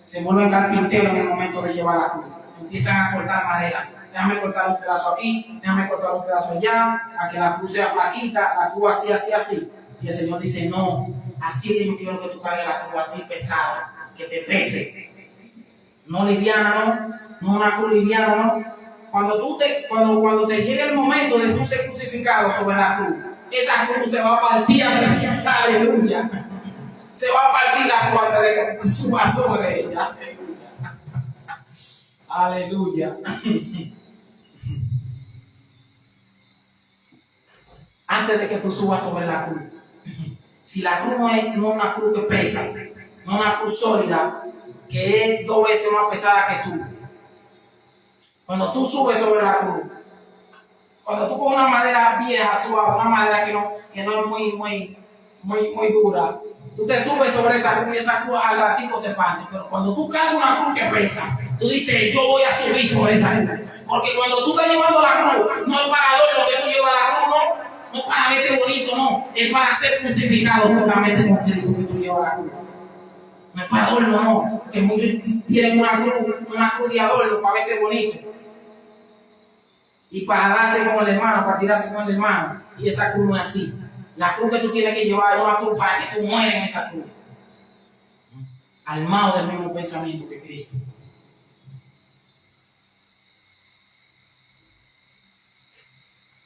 se vuelven carpinteros en el momento de llevar la cruz. Empiezan a cortar madera. Déjame cortar un pedazo aquí, déjame cortar un pedazo allá, a que la cruz sea flaquita, la cruz así, así, así. Y el Señor dice, no, así que yo quiero que tú cargues la cruz así pesada, que te pese. No liviana, no una cruz liviana, no. Cuando te llegue el momento de tú ser crucificado sobre la cruz, esa cruz se va a partir, aleluya. Se va a partir la cruz antes de que tú subas sobre ella. Aleluya. Antes de que tú subas sobre la cruz. Si la cruz no es una cruz que pesa, no una cruz sólida, que es 2 veces más pesada que tú. Cuando tú subes sobre la cruz, cuando tú coges una madera vieja, suave, una madera que no es muy dura, tú te subes sobre esa cruz y esa cruz al ratico se parte. Pero cuando tú cargas una cruz que pesa, tú dices, yo voy a subir sobre esa cruz. Porque cuando tú estás llevando la cruz, no es para adorno que tú llevas la cruz, no es para verte bonito, no. Es para ser crucificado justamente con Cristo que tú llevas la cruz. No es para adorno, no. Que muchos tienen una cruz de adorno para verse bonito. Y para darse con el hermano, para tirarse con el hermano. Y esa cruz no es así. La cruz que tú tienes que llevar es una cruz para que tú mueras en esa cruz. Armado del mismo pensamiento que Cristo.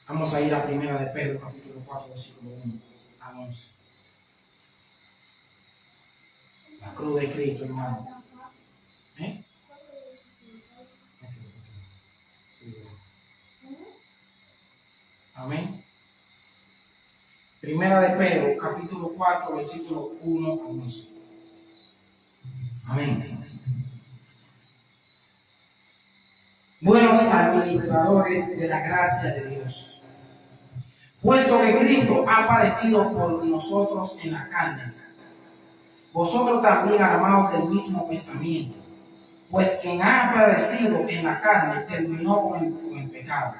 Vamos a ir a 1 de Pedro, capítulo 4, versículo 1 a 11. La cruz de Cristo, hermano. Amén. 1 de Pedro, capítulo 4, versículo 1 a 11. Amén. Buenos administradores de la gracia de Dios. Puesto que Cristo ha padecido por nosotros en las carnes, vosotros también armados del mismo pensamiento, pues quien ha padecido en la carne terminó con el pecado,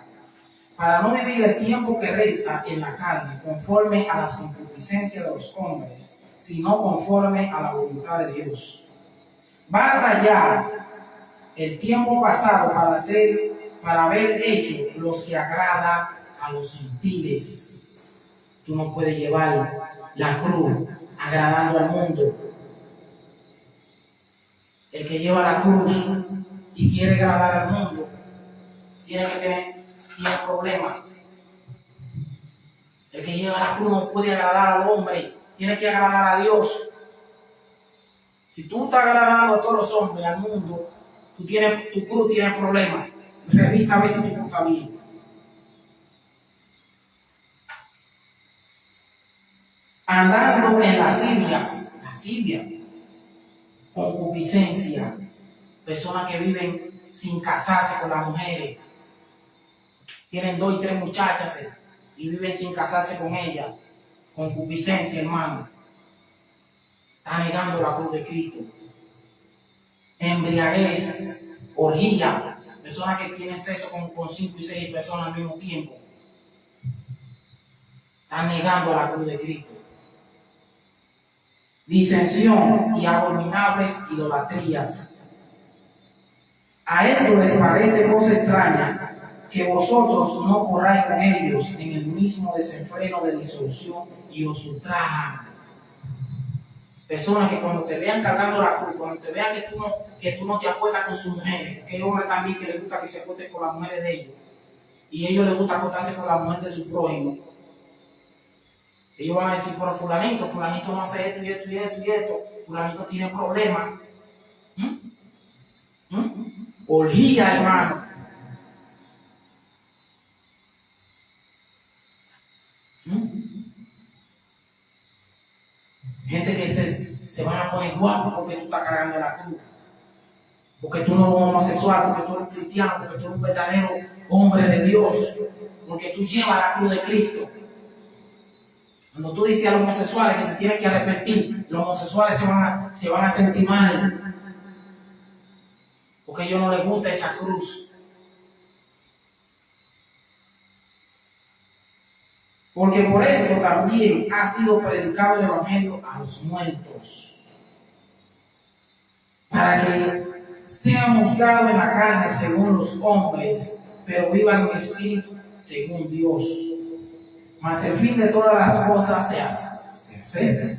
para no vivir el tiempo que resta en la carne conforme a las concupiscencias de los hombres, sino conforme a la voluntad de Dios. Basta ya el tiempo pasado para haber hecho los que agrada a los gentiles. Tú no puedes llevar la cruz agradando al mundo. El que lleva la cruz y quiere agradar al mundo tiene problemas. El que lleva la cruz no puede agradar al hombre, tiene que agradar a Dios. Si tú estás agradando a todos los hombres, al mundo, tu cruz tiene problemas. Revisa a ver si tu cruz está bien. Andando en lascivia, concupiscencia, personas que viven sin casarse con las mujeres, tienen 2 y 3 muchachas y viven sin casarse con ellas, concupiscencia, hermano, está negando la cruz de Cristo. Embriaguez, orgía, personas que tienen sexo con 5 y 6 personas al mismo tiempo, están negando la cruz de Cristo. Disensión y abominables idolatrías. A esto les parece cosa extraña que vosotros no corráis con ellos en el mismo desenfreno de disolución y os ultrajan. Personas que cuando te vean cargando la cruz, cuando te vean que tú no te acuestas con sus mujeres, porque hay hombres también que les gusta que se acuesten con las mujeres de ellos, y a ellos les gusta acostarse con la mujer de su prójimo. Ellos van a decir, pero fulanito no hace esto y esto y esto y esto, fulanito tiene problemas. Orgía, hermano. Gente que se van a poner guapos porque tú estás cargando la cruz, porque tú no eres homosexual, porque tú eres cristiano, porque tú eres un verdadero hombre de Dios, porque tú llevas la cruz de Cristo. Cuando tú dices a los homosexuales que se tienen que arrepentir, los homosexuales se van a sentir mal, porque a ellos no les gusta esa cruz. Porque por esto también ha sido predicado el Evangelio a los muertos, para que sean juzgados en la carne según los hombres, pero vivan en espíritu según Dios. Mas el fin de todas las cosas se acerca.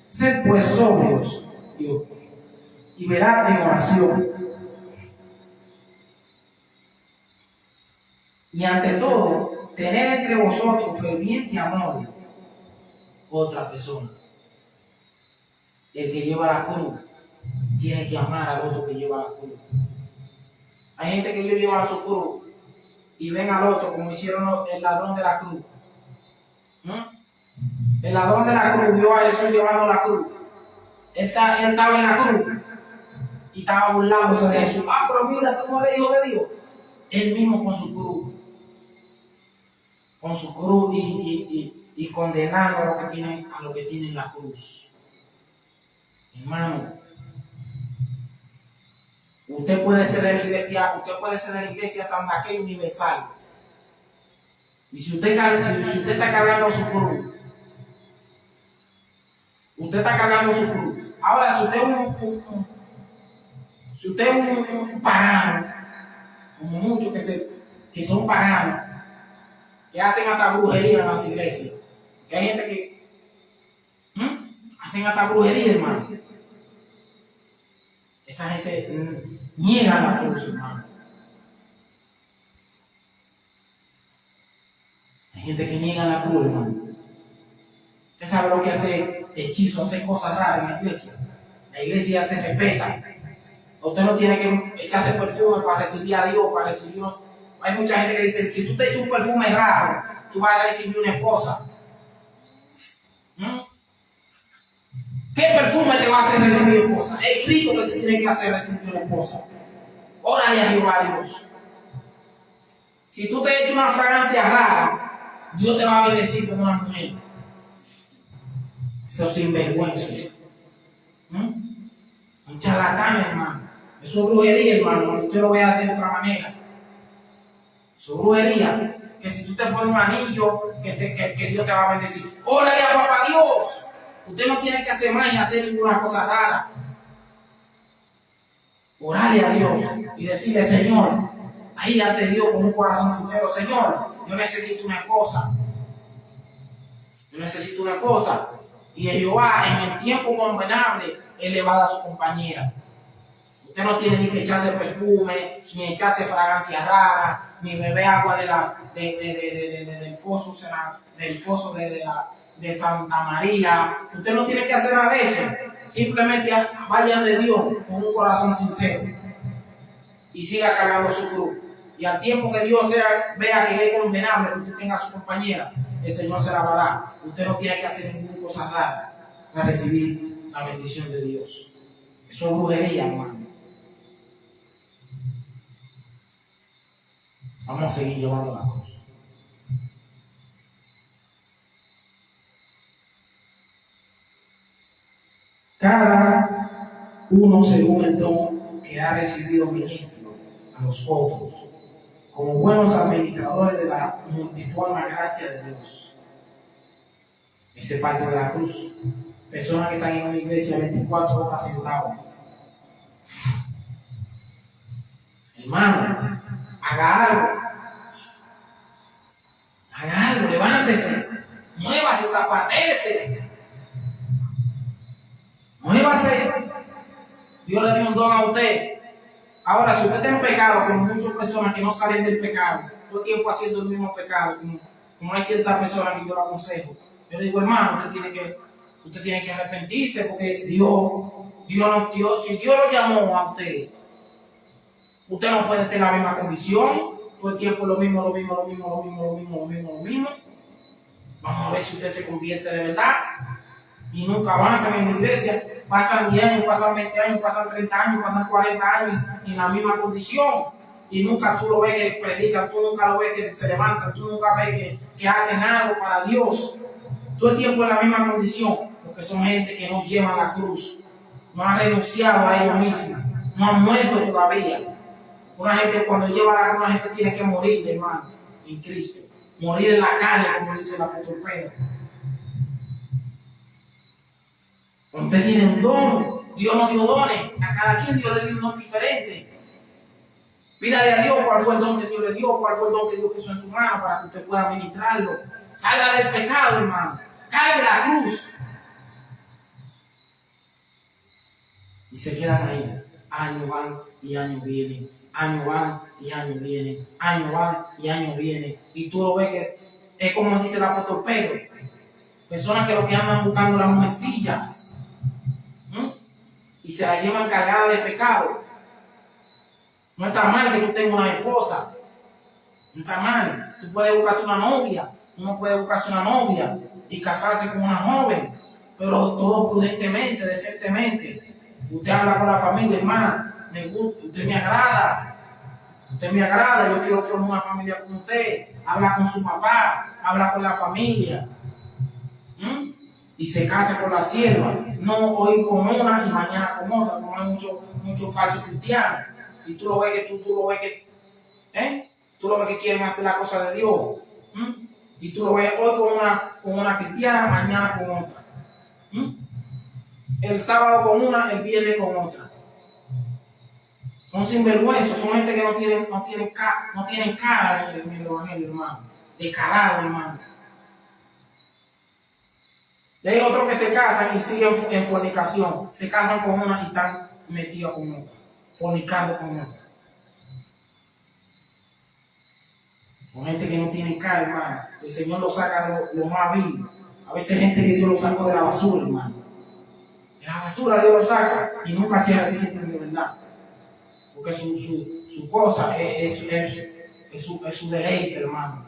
Sed pues sobrios y velad en oración. Y ante todo, tener entre vosotros ferviente amor otra persona. El que lleva la cruz tiene que amar al otro que lleva la cruz. Hay gente que ellos llevan su cruz y ven al otro como hicieron el ladrón de la cruz. El ladrón de la cruz vio a Jesús llevando la cruz. Él estaba en la cruz y estaba burlándose de Jesús. Pero mira, tú no eres hijo de Dios. Él mismo con su cruz. Con su cruz y condenando a lo que tienen la cruz. Hermano, usted puede ser de la iglesia Sandaque Universal. Y si usted está cargando su cruz, Ahora, si usted es un pagano, como muchos que son paganos, que hacen hasta brujería en las iglesias, que hay gente que hacen hasta brujería, hermano. Esa gente niega la cruz, hermano. Hay gente que niega la cruz, hermano. Usted sabe lo que hace hechizo, hace cosas raras en la iglesia. La iglesia se respeta. Usted no tiene que echarse perfume para recibir a Dios, para recibir. Hay mucha gente que dice, si tú te echas un perfume raro, tú vas a recibir una esposa. ¿Qué perfume te va a hacer recibir esposa? Es Cristo que te tiene que hacer recibir una esposa. Órale a Jehová Dios. Si tú te echas una fragancia rara, Dios te va a bendecir con una mujer. Eso es sinvergüenza. Un charlatán, hermano. Eso es brujería, hermano. Que usted lo vea de otra manera. Eso es brujería. Que si tú te pones un anillo, que Dios te va a bendecir. Órale a papá Dios. Usted no tiene que hacer más y hacer ninguna cosa rara. Orale a Dios y decirle, Señor, ahí ante Dios con un corazón sincero, Señor, yo necesito una esposa. Y Jehová, en el tiempo convenable, Él le va a dar su compañera. Usted no tiene ni que echarse perfume, ni echarse fragancia rara, ni beber agua del pozo de Santa María. Usted no tiene que hacer nada de eso. Simplemente vaya de Dios con un corazón sincero y siga cargando su cruz. Y al tiempo que Dios vea que es condenable que usted tenga a su compañera, el Señor se la va a dar. Usted no tiene que hacer ninguna cosa rara para recibir la bendición de Dios. Eso es brujería, hermano. Vamos a seguir llevando la cruz. Cada uno según el don que ha recibido ministro a los otros, como buenos administradores de la multiforme gracia de Dios. Ese es parte de la cruz. Personas que están en una iglesia 24 horas sentados. Hermano, haga algo, levántese, muévase, zapatece, muévase. Dios le dio un don a usted. Ahora, si usted está en pecado, como muchas personas que no salen del pecado, todo el tiempo haciendo el mismo pecado, como hay ciertas personas que yo lo aconsejo, yo digo, hermano, usted tiene que arrepentirse, porque si Dios lo llamó a usted no puede tener la misma condición, todo el tiempo lo mismo. Vamos a ver si usted se convierte de verdad y nunca avanzan en la iglesia. Pasan 10 años, pasan 20 años, pasan 30 años, pasan 40 años en la misma condición. Y nunca tú lo ves que predican, tú nunca lo ves que se levantan, tú nunca ves que hacen algo para Dios. Todo el tiempo en la misma condición, porque son gente que no llevan la cruz, no han renunciado a ellos mismos, no han muerto todavía. Una gente cuando lleva la cruz, una gente tiene que morir, hermano, en Cristo. Morir en la carne, como dice el apóstol Pedro. Usted tiene un don, Dios nos dio dones, a cada quien Dios le dio un don diferente. Pídale a Dios cuál fue el don que Dios le dio, cuál fue el don que Dios puso en su mano para que usted pueda ministrarlo. Salga del pecado, hermano, cargue la cruz. Y se quedan ahí, años van y años vienen, años van y años vienen, años van y años vienen. Y tú lo ves que es como dice el apóstol Pedro, personas que lo que andan buscando las mujercillas. Y se la llevan cargada de pecado. No está mal que tú tengas una esposa. No está mal. Tú puedes buscarte una novia. Uno puede buscarse una novia y casarse con una joven. Pero todo prudentemente, decentemente. Usted habla con la familia, hermana. Me gusta, usted me agrada. Usted me agrada. Yo quiero formar una familia con usted. Habla con su papá. Habla con la familia. Y se casa con la sierva, no hoy con una y mañana con otra, como hay muchos falsos cristianos. Y tú lo ves que quieren hacer la cosa de Dios. Y tú lo ves hoy con una cristiana, mañana con otra. El sábado con una, el viernes con otra. Son sinvergüenzas, son gente que no tienen cara en el evangelio, hermano. Descarado, hermano. Y hay otros que se casan y siguen en fornicación. Se casan con una y están metidos con otra. Fornicando con otra. Son gente que no tiene cara, hermano. El Señor lo saca de lo más vil. A veces hay gente que Dios lo sacó de la basura, hermano. De la basura Dios lo saca y nunca se arrepienten de verdad. Porque su cosa es su deleite, hermano.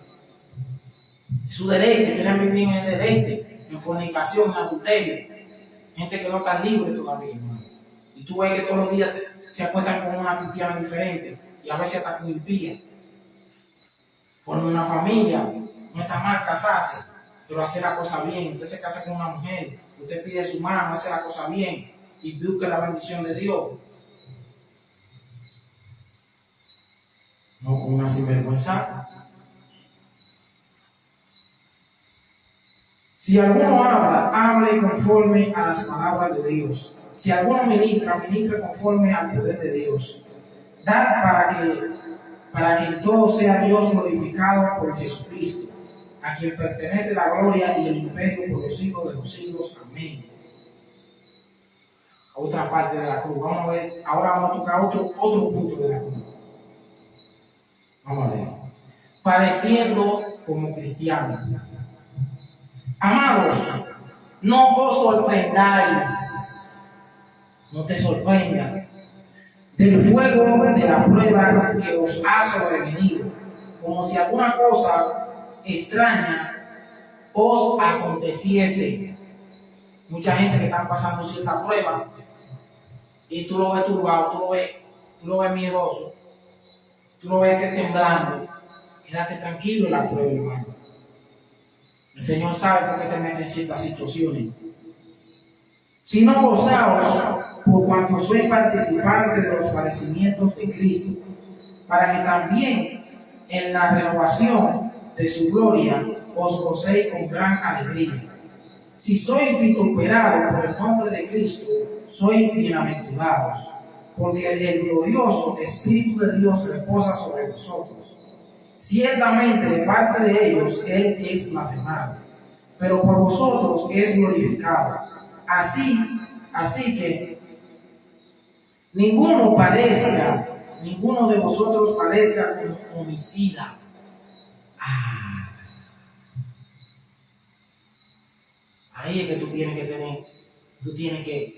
Es su deleite. Quieren vivir en el deleite. En fornicación, en adulterio, gente que no está libre todavía, hermano. Y tú ves que todos los días se acuestan con una cristiana diferente y a veces hasta con impía. Forman una familia, no está mal casarse, pero hacer la cosa bien. Usted se casa con una mujer, usted pide su mano, hace la cosa bien y busca la bendición de Dios. No con una sinvergüenza. Si alguno habla, hable conforme a las palabras de Dios. Si alguno ministra, ministre conforme al poder de Dios. Da para que en todo sea Dios glorificado por Jesucristo, a quien pertenece la gloria y el imperio por los siglos de los siglos. Amén. otra parte de la cruz. Vamos a ver, ahora vamos a tocar otro punto de la cruz. Vamos a ver. Padeciendo como cristiano. Amados, no os sorprendáis, no te sorprendas del fuego de la prueba que os ha sobrevenido, como si alguna cosa extraña os aconteciese. Mucha gente que está pasando cierta prueba y tú lo ves turbado, tú lo ves miedoso, tú lo ves que temblando. Quédate tranquilo en la prueba, hermano. El Señor sabe por qué te mete en ciertas situaciones. Si no gozaos por cuanto sois participantes de los padecimientos de Cristo, para que también en la renovación de su gloria os gocéis con gran alegría. Si sois vituperados por el nombre de Cristo, sois bienaventurados, porque el glorioso Espíritu de Dios reposa sobre vosotros. Ciertamente de parte de ellos Él es blasfemado, pero por vosotros es glorificado. Así que ninguno de vosotros padezca como homicida. Ahí es que tú tienes que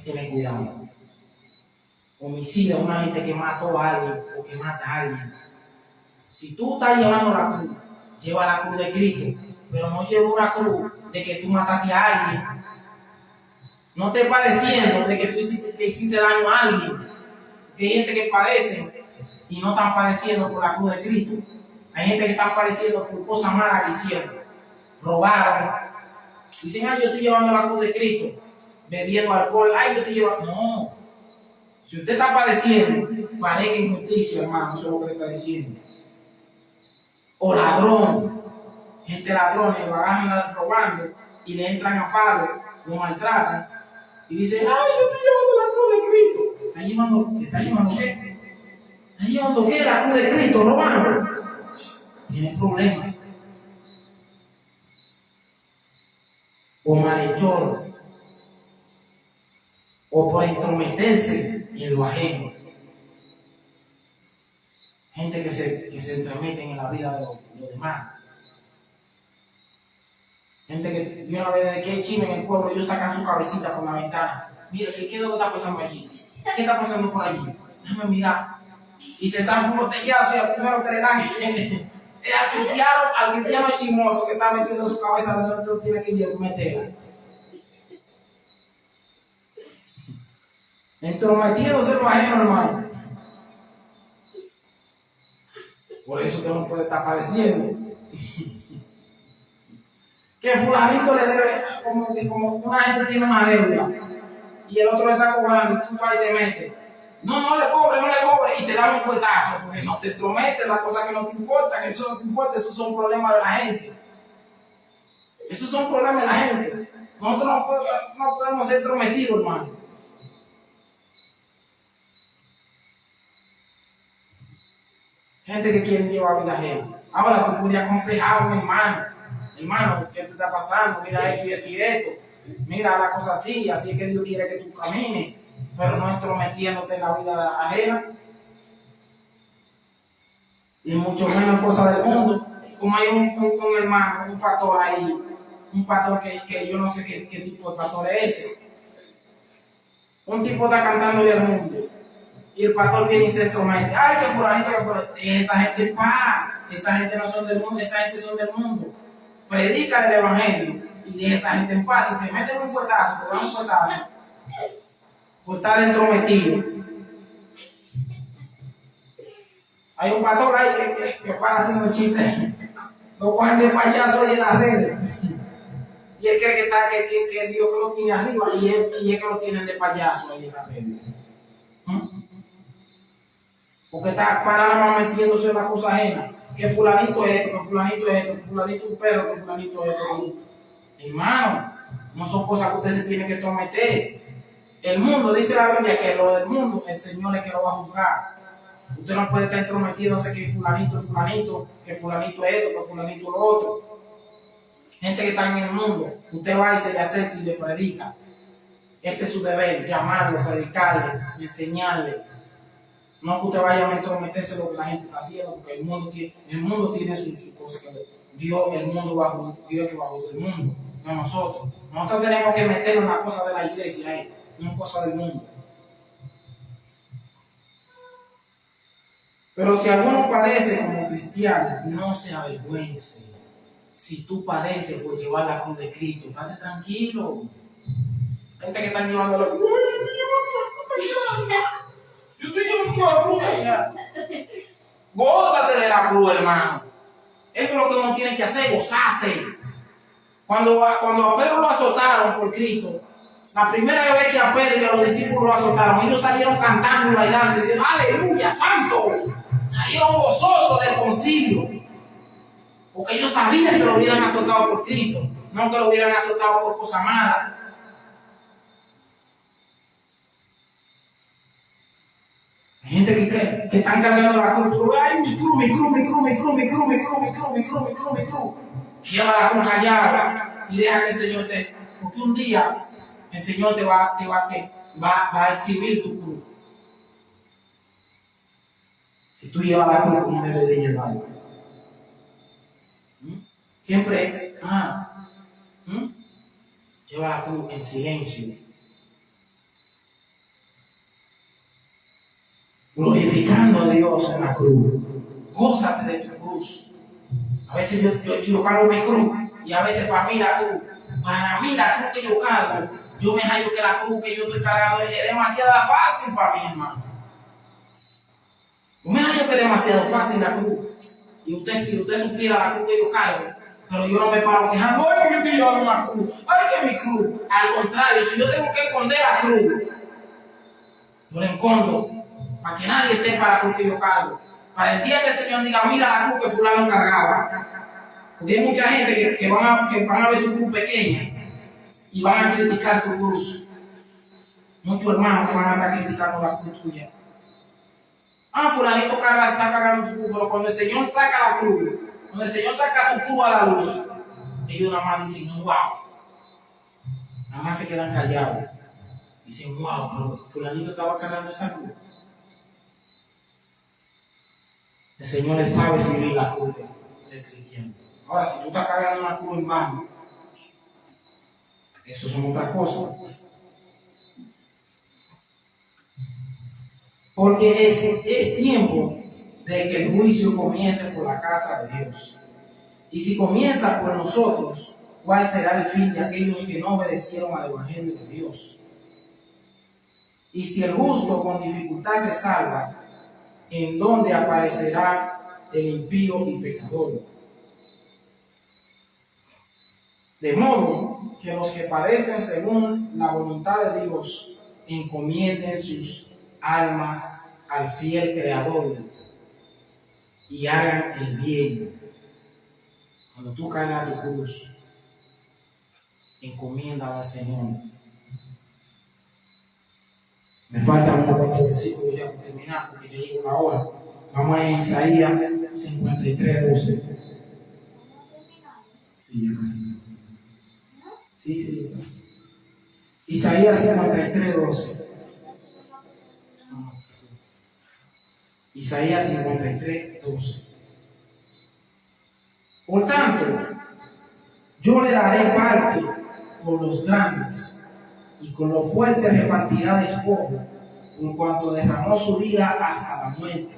tener cuidado. Homicida, una gente que mató a alguien o que mata a alguien. Si tú estás llevando la cruz, lleva la cruz de Cristo, pero no lleva una cruz de que tú mataste a alguien. No te padeciendo de que tú le hiciste daño a alguien. Que hay gente que padece y no están padeciendo por la cruz de Cristo. Hay gente que está padeciendo por cosas malas que hicieron. Robaron. Dicen, yo estoy llevando la cruz de Cristo. Bebiendo alcohol, yo estoy llevando. No. Si usted está padeciendo, padezca injusticia, hermano. Eso es lo que le está diciendo. O ladrón. Gente ladrones lo agarran robando y le entran a palo, lo maltratan. Y dicen, yo estoy llevando la cruz de Cristo. ¿Está llevando qué? ¿Está llevando qué? La cruz de Cristo, robando. Tiene problemas. O malhechor. O por entrometerse en lo ajeno. Gente que se entremeten en la vida de los demás. Gente que yo una vez desde que hay chisme en el pueblo, ellos sacan su cabecita por la ventana. Mira, ¿qué es lo que está pasando allí? ¿Qué está pasando por allí? Déjame mirar. Y se saca un botellazo y al primero que le dan es al cristiano chismoso que está metiendo su cabeza donde otro tiene que ir a meterla. Entrometiéndose en lo ajeno, hermano. Por eso que no puede estar padeciendo. Que fulanito le debe, como una gente tiene una deuda y el otro le está cobrando y tú vas y te metes. No le cobre y te da un fuetazo porque no te entrometes las cosas que no te importan, que eso no te importa, esos son problemas de la gente. Esos son problemas de la gente. Nosotros no podemos ser entrometidos, hermano. Gente que quiere llevar vida ajena. Ahora tú puedes aconsejar a un hermano, ¿qué te está pasando? Mira esto y esto. Mira la cosa así es que Dios quiere que tú camines, pero no entrometiéndote en la vida ajena. Y mucho menos cosas del mundo. Como hay un hermano, un pastor ahí, un pastor que yo no sé qué tipo de pastor es ese. Un tipo está cantándole al mundo. Y el pastor viene y se entromete. Que fulanito. Esa gente esa gente no son del mundo, esa gente son del mundo. Predica el evangelio y deja esa gente en paz. Si te meten un fuetazo, te dan un fuetazo por estar entrometido. Hay un pastor ahí que para haciendo chistes. Lo cogen de payaso ahí en las redes. Y él cree que Dios que lo tiene arriba y él que lo tiene de payaso ahí en las redes. Porque está parado metiéndose en la cosa ajena. Que fulanito es esto, que fulanito es esto, que fulanito es un perro, que fulanito es esto. Hermano, no son cosas que usted se tiene que entrometer. El mundo, dice la Biblia, que lo del mundo, el Señor es que lo va a juzgar. Usted no puede estar entrometiéndose que fulanito es fulanito, que fulanito es esto, que fulanito es lo otro. Gente que está en el mundo, usted va y se le acerca y le predica. Ese es su deber, llamarlo, predicarle, enseñarle. No que usted vaya a entrometerse en lo que la gente está haciendo, porque el mundo tiene su cosa que ver. Dios es que bajo el mundo, no nosotros. Nosotros tenemos que meter una cosa de la iglesia, no cosa del mundo. Pero si alguno padece como cristiano, no se avergüence. Si tú padeces por llevar la cruz de Cristo, estate tranquilo. Gente que está llevando la cruz. Yo estoy llevando la cruz allá. Gózate de la cruz, hermano. Eso es lo que uno tiene que hacer, gozarse. Cuando a Pedro lo azotaron por Cristo, la primera vez que a Pedro y a los discípulos lo azotaron, ellos salieron cantando y bailando y diciendo, aleluya, santo. Salieron gozosos del concilio. Porque ellos sabían que lo hubieran azotado por Cristo, no que lo hubieran azotado por cosa mala. Hay gente que están cargando la cruz. Ay, mi cruz. Lleva la cruz allá y deja que el Señor te... Porque un día el Señor te va a exhibir tu cruz. Si tú llevas la cruz como debes de llevarla. Siempre, lleva la cruz en silencio. Glorificando a Dios en la cruz. Gózate de tu cruz. A veces yo cargo mi cruz y a veces para mí la cruz que yo cargo, yo me hallo que la cruz que yo estoy cargando es demasiado fácil para mí, hermano. Yo me hallo que es demasiado fácil la cruz. Y si usted supiera la cruz que yo cargo, pero yo no me paro quejando, ay, que yo estoy llevando una cruz, ay, que mi cruz. Al contrario, si yo tengo que esconder la cruz, yo la escondo. Para que nadie sepa la cruz que yo cargo. Para el día que el Señor diga, mira la cruz que fulano cargaba. Porque hay mucha gente que van a ver tu cruz pequeña y van a criticar tu cruz. Muchos hermanos que van a estar criticando la cruz tuya. Fulanito está cargando tu cruz, pero cuando el Señor saca la cruz, cuando el Señor saca tu cruz a la luz, ellos nada más dicen, wow. Nada más se quedan callados. Dicen, wow, pero fulanito estaba cargando esa cruz. El Señor le sabe exhibir la cruz del cristiano. Ahora, si tú estás cargando una cruz en vano, eso es otra cosa. Porque es tiempo de que el juicio comience por la casa de Dios. Y si comienza por nosotros, ¿cuál será el fin de aquellos que no obedecieron al Evangelio de Dios? Y si el justo con dificultad se salva, ¿en dónde aparecerá el impío y pecador? De modo que los que padecen según la voluntad de Dios encomienden sus almas al fiel Creador y hagan el bien. Cuando tú cargas tu cruz, encomienda al Señor. Me falta unos cuantos versículos ya para terminar, porque ya llegó la hora. Vamos a Isaías 53:12. Sí, ya casi. Sí, ya casi. Isaías 53:12. Isaías 53:12. Por tanto, yo le daré parte con los grandes y con los fuertes repartirá despojo, por cuanto derramó su vida hasta la muerte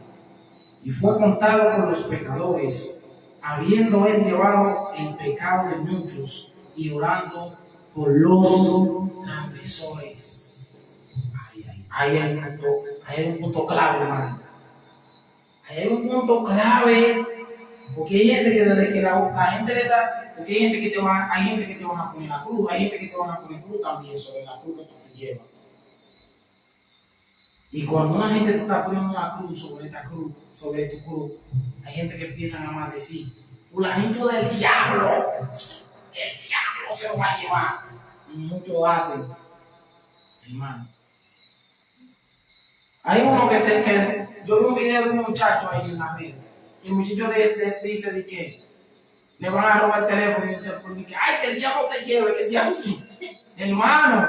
y fue contado con los pecadores, habiendo él llevado el pecado de muchos y orando por los transgresores. Ahí hay un punto clave, hermano. Hay un punto clave, porque hay gente que desde que la gente le da, porque hay gente que te van a poner la cruz, hay gente que te van a poner cruz también sobre la cruz que tú te llevas. Y cuando una gente te está poniendo una cruz sobre tu cruz, hay gente que empiezan a maldecir, fulanito del diablo, el diablo se lo va a llevar. Muchos hacen, hermano. Hay uno yo vi un video de un muchacho ahí en la red, y el muchacho dice de que le van a robar el teléfono y dice, ay, que el diablo te lleve, que el diablo. Hermano,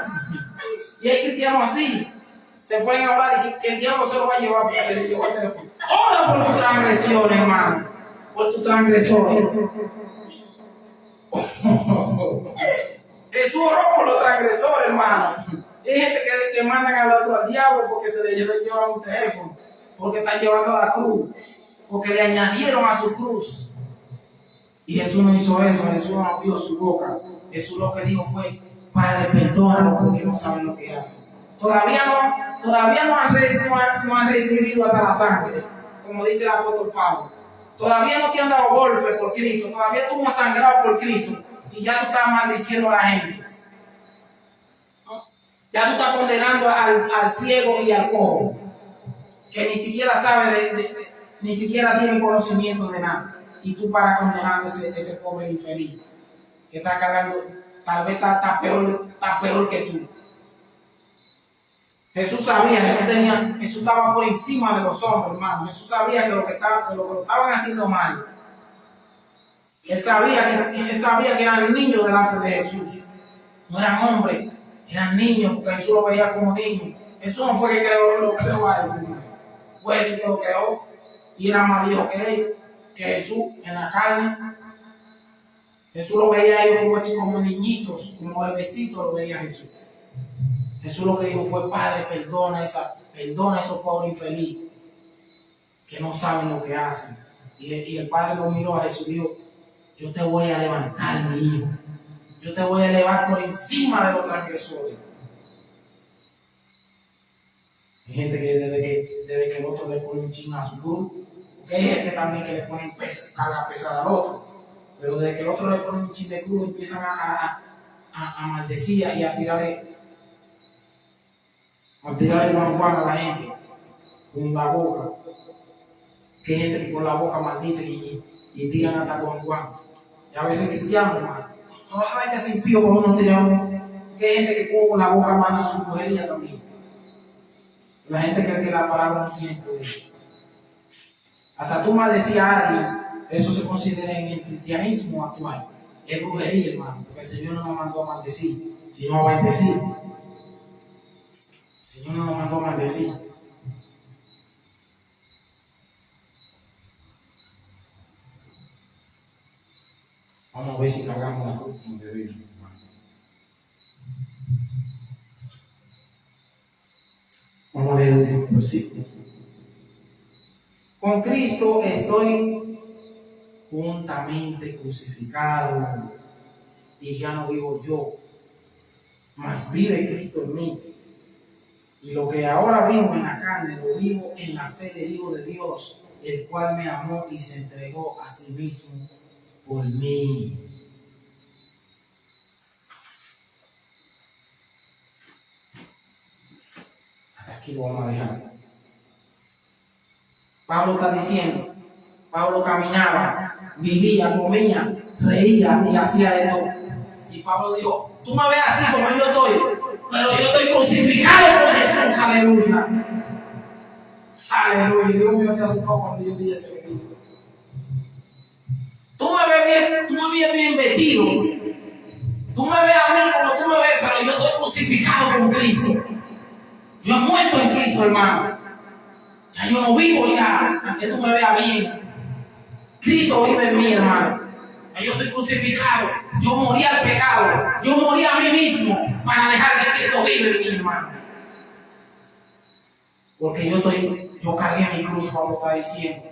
y hay cristianos así. Se pueden hablar y que el diablo se lo va a llevar porque se le llevó el teléfono. Ora por tu transgresión, hermano. Por tu transgresión. Jesús oró por los transgresores, hermano. Hay gente que mandan al otro al diablo porque se le lleva un teléfono. Porque están llevando a la cruz. Porque le añadieron a su cruz. Y Jesús no hizo eso. Jesús no abrió su boca. Jesús lo que dijo fue: Padre, perdónalo porque no saben lo que hacen. Todavía no han recibido hasta la sangre, como dice el apóstol Pablo. Todavía no te han dado golpes por Cristo. Todavía tú no has sangrado por Cristo. Y ya tú estás maldiciendo a la gente. Ya tú estás condenando al ciego y al cojo, que ni siquiera sabe ni siquiera tiene conocimiento de nada. Y tú para condenar a ese pobre infeliz que está cargando, tal vez está peor que tú. Jesús sabía, Jesús estaba por encima de los hombres, hermano. Jesús sabía que lo que estaban haciendo mal. Él sabía que eran niños delante de Jesús. No eran hombres, eran niños, porque Jesús lo veía como niños. Jesús no fue que lo creó a ellos, hermano. Fue Jesús que lo creó y era más viejo que ellos, que Jesús en la carne. Jesús lo veía a ellos como niñitos, como bebecitos lo veía Jesús. Jesús lo que dijo fue: Padre, perdona a esos pobres infelices que no saben lo que hacen. Y el Padre lo miró a Jesús y dijo: yo te voy a levantar, mi hijo. Yo te voy a elevar por encima de los transgresores. Hay gente que desde que el otro le pone un chin a su cruz, porque hay gente también que le pone carga pesada al otro, pero desde que el otro le pone un chin de cruz empiezan a maldecir y a tirarle guan a la gente con la boca. Que hay gente que con la boca maldice y tiran hasta guan. Y a veces cristianos, hermano, no hay que ser impío como uno tira uno. Que hay gente que con la boca manda su brujería también. La gente cree que la palabra no tiene poder. Hasta tú maldecías a alguien, eso se considera en el cristianismo actual. Es brujería, hermano, porque el Señor no nos mandó a maldecir, sino a bendecir. El Señor no nos mandó a maldecir. Vamos a ver si cargamos la cruz como debemos, hermano. Vamos a leer el último versículo. Con Cristo estoy juntamente crucificado, y ya no vivo yo, mas vive Cristo en mí. Y lo que ahora vivo en la carne, lo vivo en la fe del Hijo de Dios, el cual me amó y se entregó a sí mismo por mí. Hasta aquí lo vamos a dejar. Pablo está diciendo, Pablo caminaba, vivía, comía, reía y hacía de todo. Y Pablo dijo: tú me ves así como yo estoy, pero yo estoy crucificado por Jesús. Aleluya. Aleluya. Dios mío, se asustó cuando yo vi ese grito. Tú me ves bien vestido. Tú me ves a mí como tú me ves, pero yo estoy crucificado con Cristo. Yo he muerto en Cristo, hermano. Ya yo no vivo ya, aunque tú me veas bien. Cristo vive en mí, hermano. Ya yo estoy crucificado. Yo morí al pecado. Yo morí a mí mismo para dejar que Cristo vive en mí, hermano. Porque yo cargué mi cruz, Pablo está diciendo.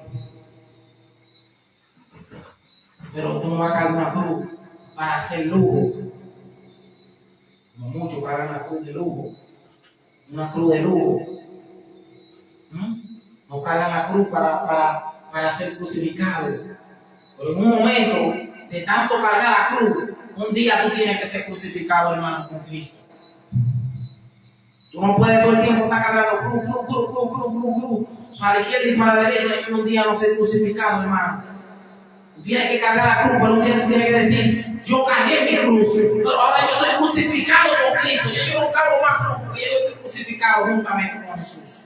Pero tú no vas a cargar una cruz para hacer lujo. Como muchos cargan una cruz de lujo. Una cruz de lujo. No cargan la cruz para ser crucificado. Pero en un momento de tanto cargar la cruz, un día tú tienes que ser crucificado, hermano, con Cristo. Tú no puedes todo el tiempo estar cargando cruz, para la izquierda y para la derecha y un día no ser crucificado, hermano. Tú tienes que cargar la cruz, pero un día tú tienes que decir: yo cargué mi cruz, pero ahora yo estoy crucificado con Cristo. Yo no cargo más cruz porque yo estoy crucificado juntamente con Jesús.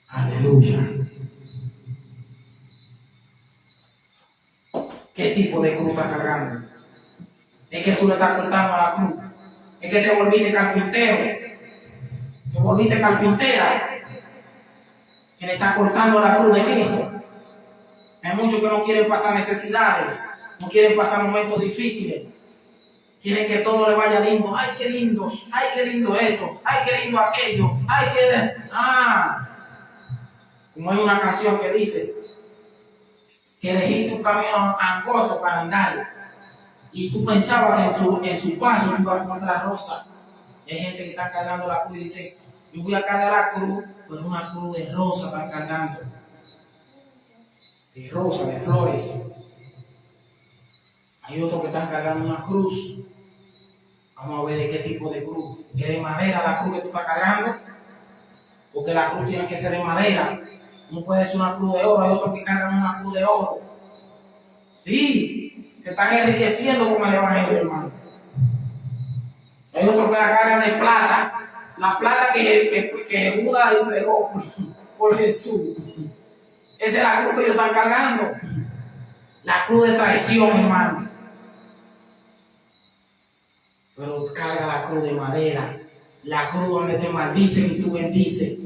Aleluya. ¿Qué tipo de cruz está cargando? Es que tú le estás cortando a la cruz. Es que te volviste carpintero. Te volviste carpintera. Que le está cortando la cruz de Cristo. Hay muchos que no quieren pasar necesidades. No quieren pasar momentos difíciles. Quieren que todo le vaya lindo. Ay, qué lindo. Ay, qué lindo esto. Ay, qué lindo aquello. Ay, qué... Como hay una canción que dice que elegiste un camino angosto para andar y tú pensabas que en su paso iba a encontrar rosa. Hay gente que está cargando la cruz y dice, yo voy a cargar la cruz, pero una cruz de rosa están cargando. De rosa, de flores. Hay otros que están cargando una cruz. Vamos a ver de qué tipo de cruz. ¿Es de madera la cruz que tú estás cargando? Porque la cruz tiene que ser de madera. No puede ser una cruz de oro. Hay otros que cargan una cruz de oro. Sí, te están enriqueciendo con el evangelio, hermano. Hay otros que la cargan de plata. La plata que Judas entregó por Jesús. Esa es la cruz que ellos están cargando. La cruz de traición, hermano. Pero carga la cruz de madera. La cruz donde te maldicen y tú bendices.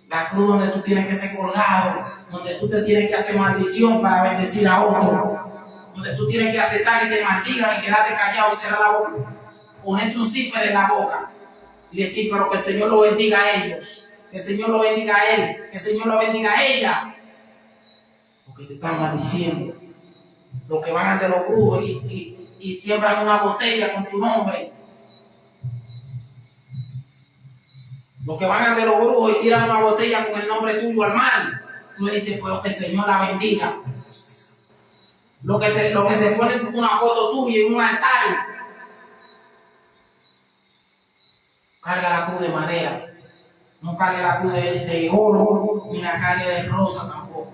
La cruz donde tú tienes que ser colgado. Donde tú te tienes que hacer maldición para bendecir a otro. Donde tú tienes que aceptar que te maldigan y quedarte callado y cerrar la boca. Ponerte un zipper en la boca. Y decir, pero que el Señor lo bendiga a ellos. Que el Señor lo bendiga a él. Que el Señor lo bendiga a ella. Porque te están maldiciendo. Los que van ante los brujos y siembran una botella con tu nombre. Los que van ante los brujos y tiran una botella con el nombre tuyo al mal. Tú le dices, pero que el Señor la bendiga. Lo que se pone una foto tuya en un altar. Carga la cruz de madera. No cargue la cruz de oro, ni la cargue de rosa tampoco.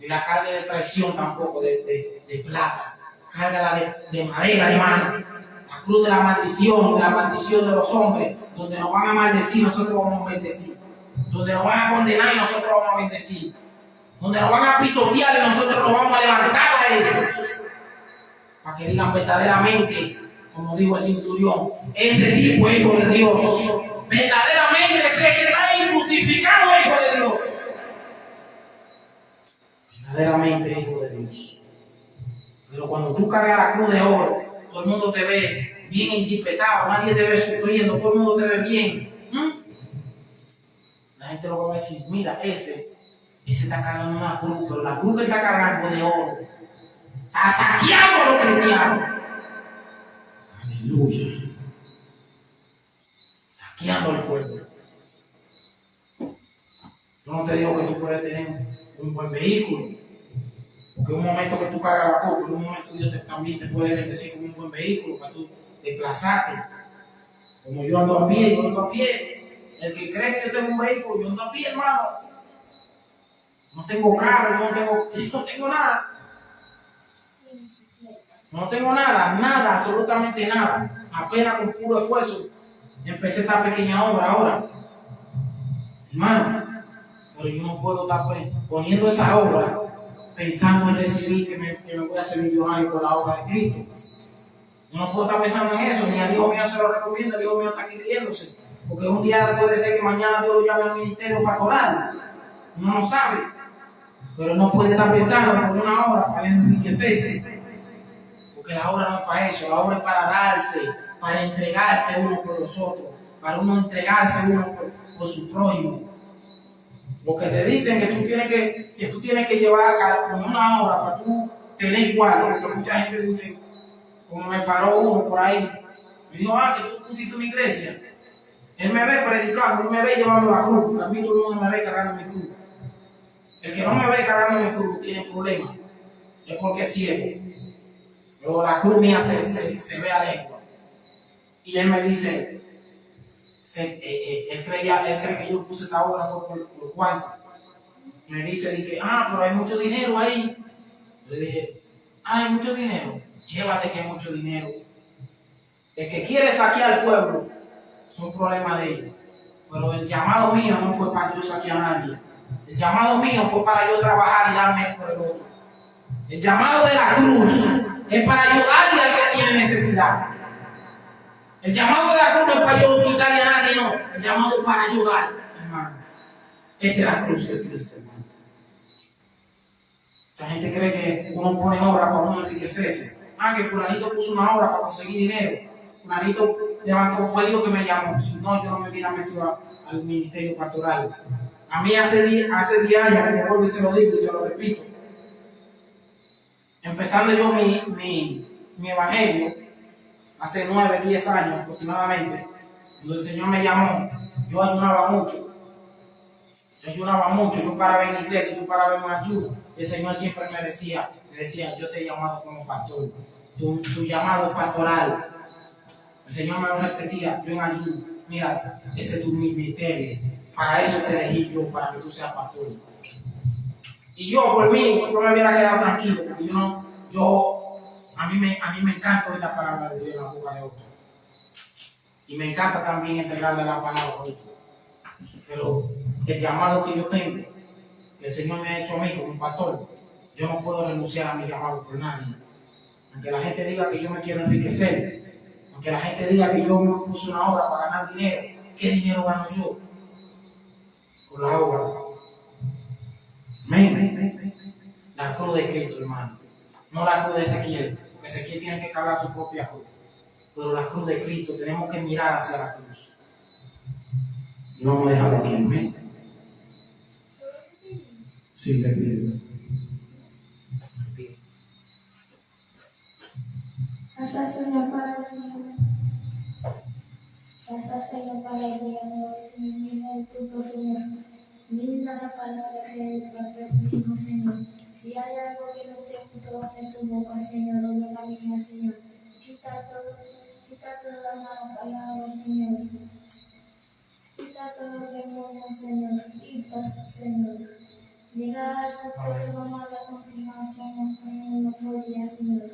Ni la cargue de traición tampoco, de plata. Cárgala de madera, hermano. La cruz de la maldición de los hombres. Donde nos van a maldecir, nosotros vamos a bendecir. Donde nos van a condenar y nosotros vamos a bendecir. Donde nos van a pisotear y nosotros nos vamos a levantar a ellos. Para que digan verdaderamente, como dijo el centurión, ese tipo es hijo de Dios. Verdaderamente ese que está crucificado es hijo de Dios. Verdaderamente hijo de Dios. Pero cuando tú cargas la cruz de oro, todo el mundo te ve bien enchipetado, nadie te ve sufriendo, todo el mundo te ve bien. La gente lo va a decir, mira, ese está cargando una cruz, pero la cruz que está cargando es de oro. Está saqueando a los cristianos. Aleluya. Saqueando al pueblo. Yo no te digo que tú puedes tener un buen vehículo, porque en un momento que tú cargas la cruz, en un momento Dios también te puede bendecir con un buen vehículo para tú desplazarte. Como yo ando a pie. El que cree que yo tengo un vehículo, yo ando a pie, hermano. No tengo carro, yo no tengo nada. No tengo nada, absolutamente nada. Apenas con puro esfuerzo empecé esta pequeña obra ahora. Hermano, pero yo no puedo estar poniendo esa obra pensando en recibir que me voy a hacer millonario por la obra de Cristo. Yo no puedo estar pensando en eso, ni al hijo mío se lo recomiendo, el hijo mío está aquí riéndose. Porque un día puede ser que mañana Dios lo llame al ministerio pastoral. Uno no sabe. Pero no puede estar pensando por una obra para enriquecerse. Porque la obra no es para eso, la obra es para darse, para entregarse uno por los otros, para uno entregarse uno por su prójimo. Lo que te dicen que tú tienes que llevar como una obra para tú tener cuatro, porque mucha gente dice, como me paró uno por ahí, me dijo, que tú pusiste una iglesia. Él me ve predicando, él me ve llevando la cruz, a mí todo el mundo me ve cargando mi cruz. El que no me ve cargando mi cruz tiene problemas, es porque es ciego. Pero la cruz mía se ve a lengua. Y él me dice, él cree que yo puse esta obra por cuarto. Me dice, pero hay mucho dinero ahí. Le dije, hay mucho dinero. Llévate que hay mucho dinero. El que quiere saquear al pueblo, es un problema de ellos. Pero el llamado mío no fue para yo saquear a nadie. El llamado mío fue para yo trabajar y darme por el otro. El llamado de la cruz es para ayudarle al que tiene necesidad. El llamado de la cruz no es para yo quitarle a nadie, no. El llamado es para ayudar, hermano. Esa es la cruz de Cristo, hermano. Mucha gente cree que uno pone obra para uno enriquecerse. Que fulanito puso una obra para conseguir dinero. Fulanito levantó, fue Dios que me llamó. Si no, yo no me hubiera metido al ministerio pastoral. A mí hace 10 años, me vuelvo y se lo digo y se lo repito. Empezando yo mi evangelio, hace 9, 10 años aproximadamente, cuando el Señor me llamó, yo ayunaba mucho. Yo paraba en la iglesia, yo paraba en un ayuno. El Señor siempre me decía, yo te he llamado como pastor. Tu llamado es pastoral. El Señor me lo repetía, yo en ayuno. Mira, ese es tu ministerio. Para eso te elegí yo, para que tú seas pastor. Y yo, por mí, yo me hubiera quedado tranquilo, porque a mí me encanta oír la palabra de Dios en la boca de otro. Y me encanta también entregarle la palabra a otro. Pero el llamado que yo tengo, que el Señor me ha hecho a mí como un pastor, yo no puedo renunciar a mi llamado por nadie. Aunque la gente diga que yo me quiero enriquecer, aunque la gente diga que yo me puse una obra para ganar dinero, ¿qué dinero gano yo? Con la obra. Amén. La cruz de Cristo, hermano. No la cruz de Ezequiel, porque Ezequiel tiene que cargar su propia cruz. Pero la cruz de Cristo, tenemos que mirar hacia la cruz. Y vamos a dejarlo aquí, amén. Sí, le pido. Gracias, Señor, para el día. Gracias, Señor, para el día de hoy, Señor. Mira el fruto, Señor. Mira la palabra que el Padre mismo, Señor. Si hay algo que no te gustó en su boca, Señor, no lo camina, Señor. Quita toda la mala palabra, Señor. Quita todo el demonio, Señor. Quita, Señor. Mira al futuro y vamos a la continuación en otro día, Señor.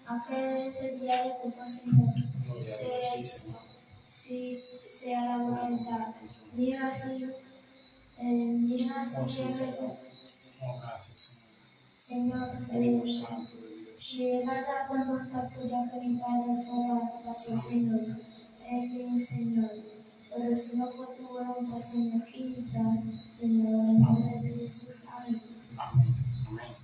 Aquel ese día de culto, Señor. Sea la voluntad. Mira si Señor, si es verdad voluntad tuya que mi Padre fuera para ti, Señor, bien, Señor. Pero si no fue tu voluntad, Señor, quita, Señor, en el nombre de Jesús. Amén. Amén. Amén.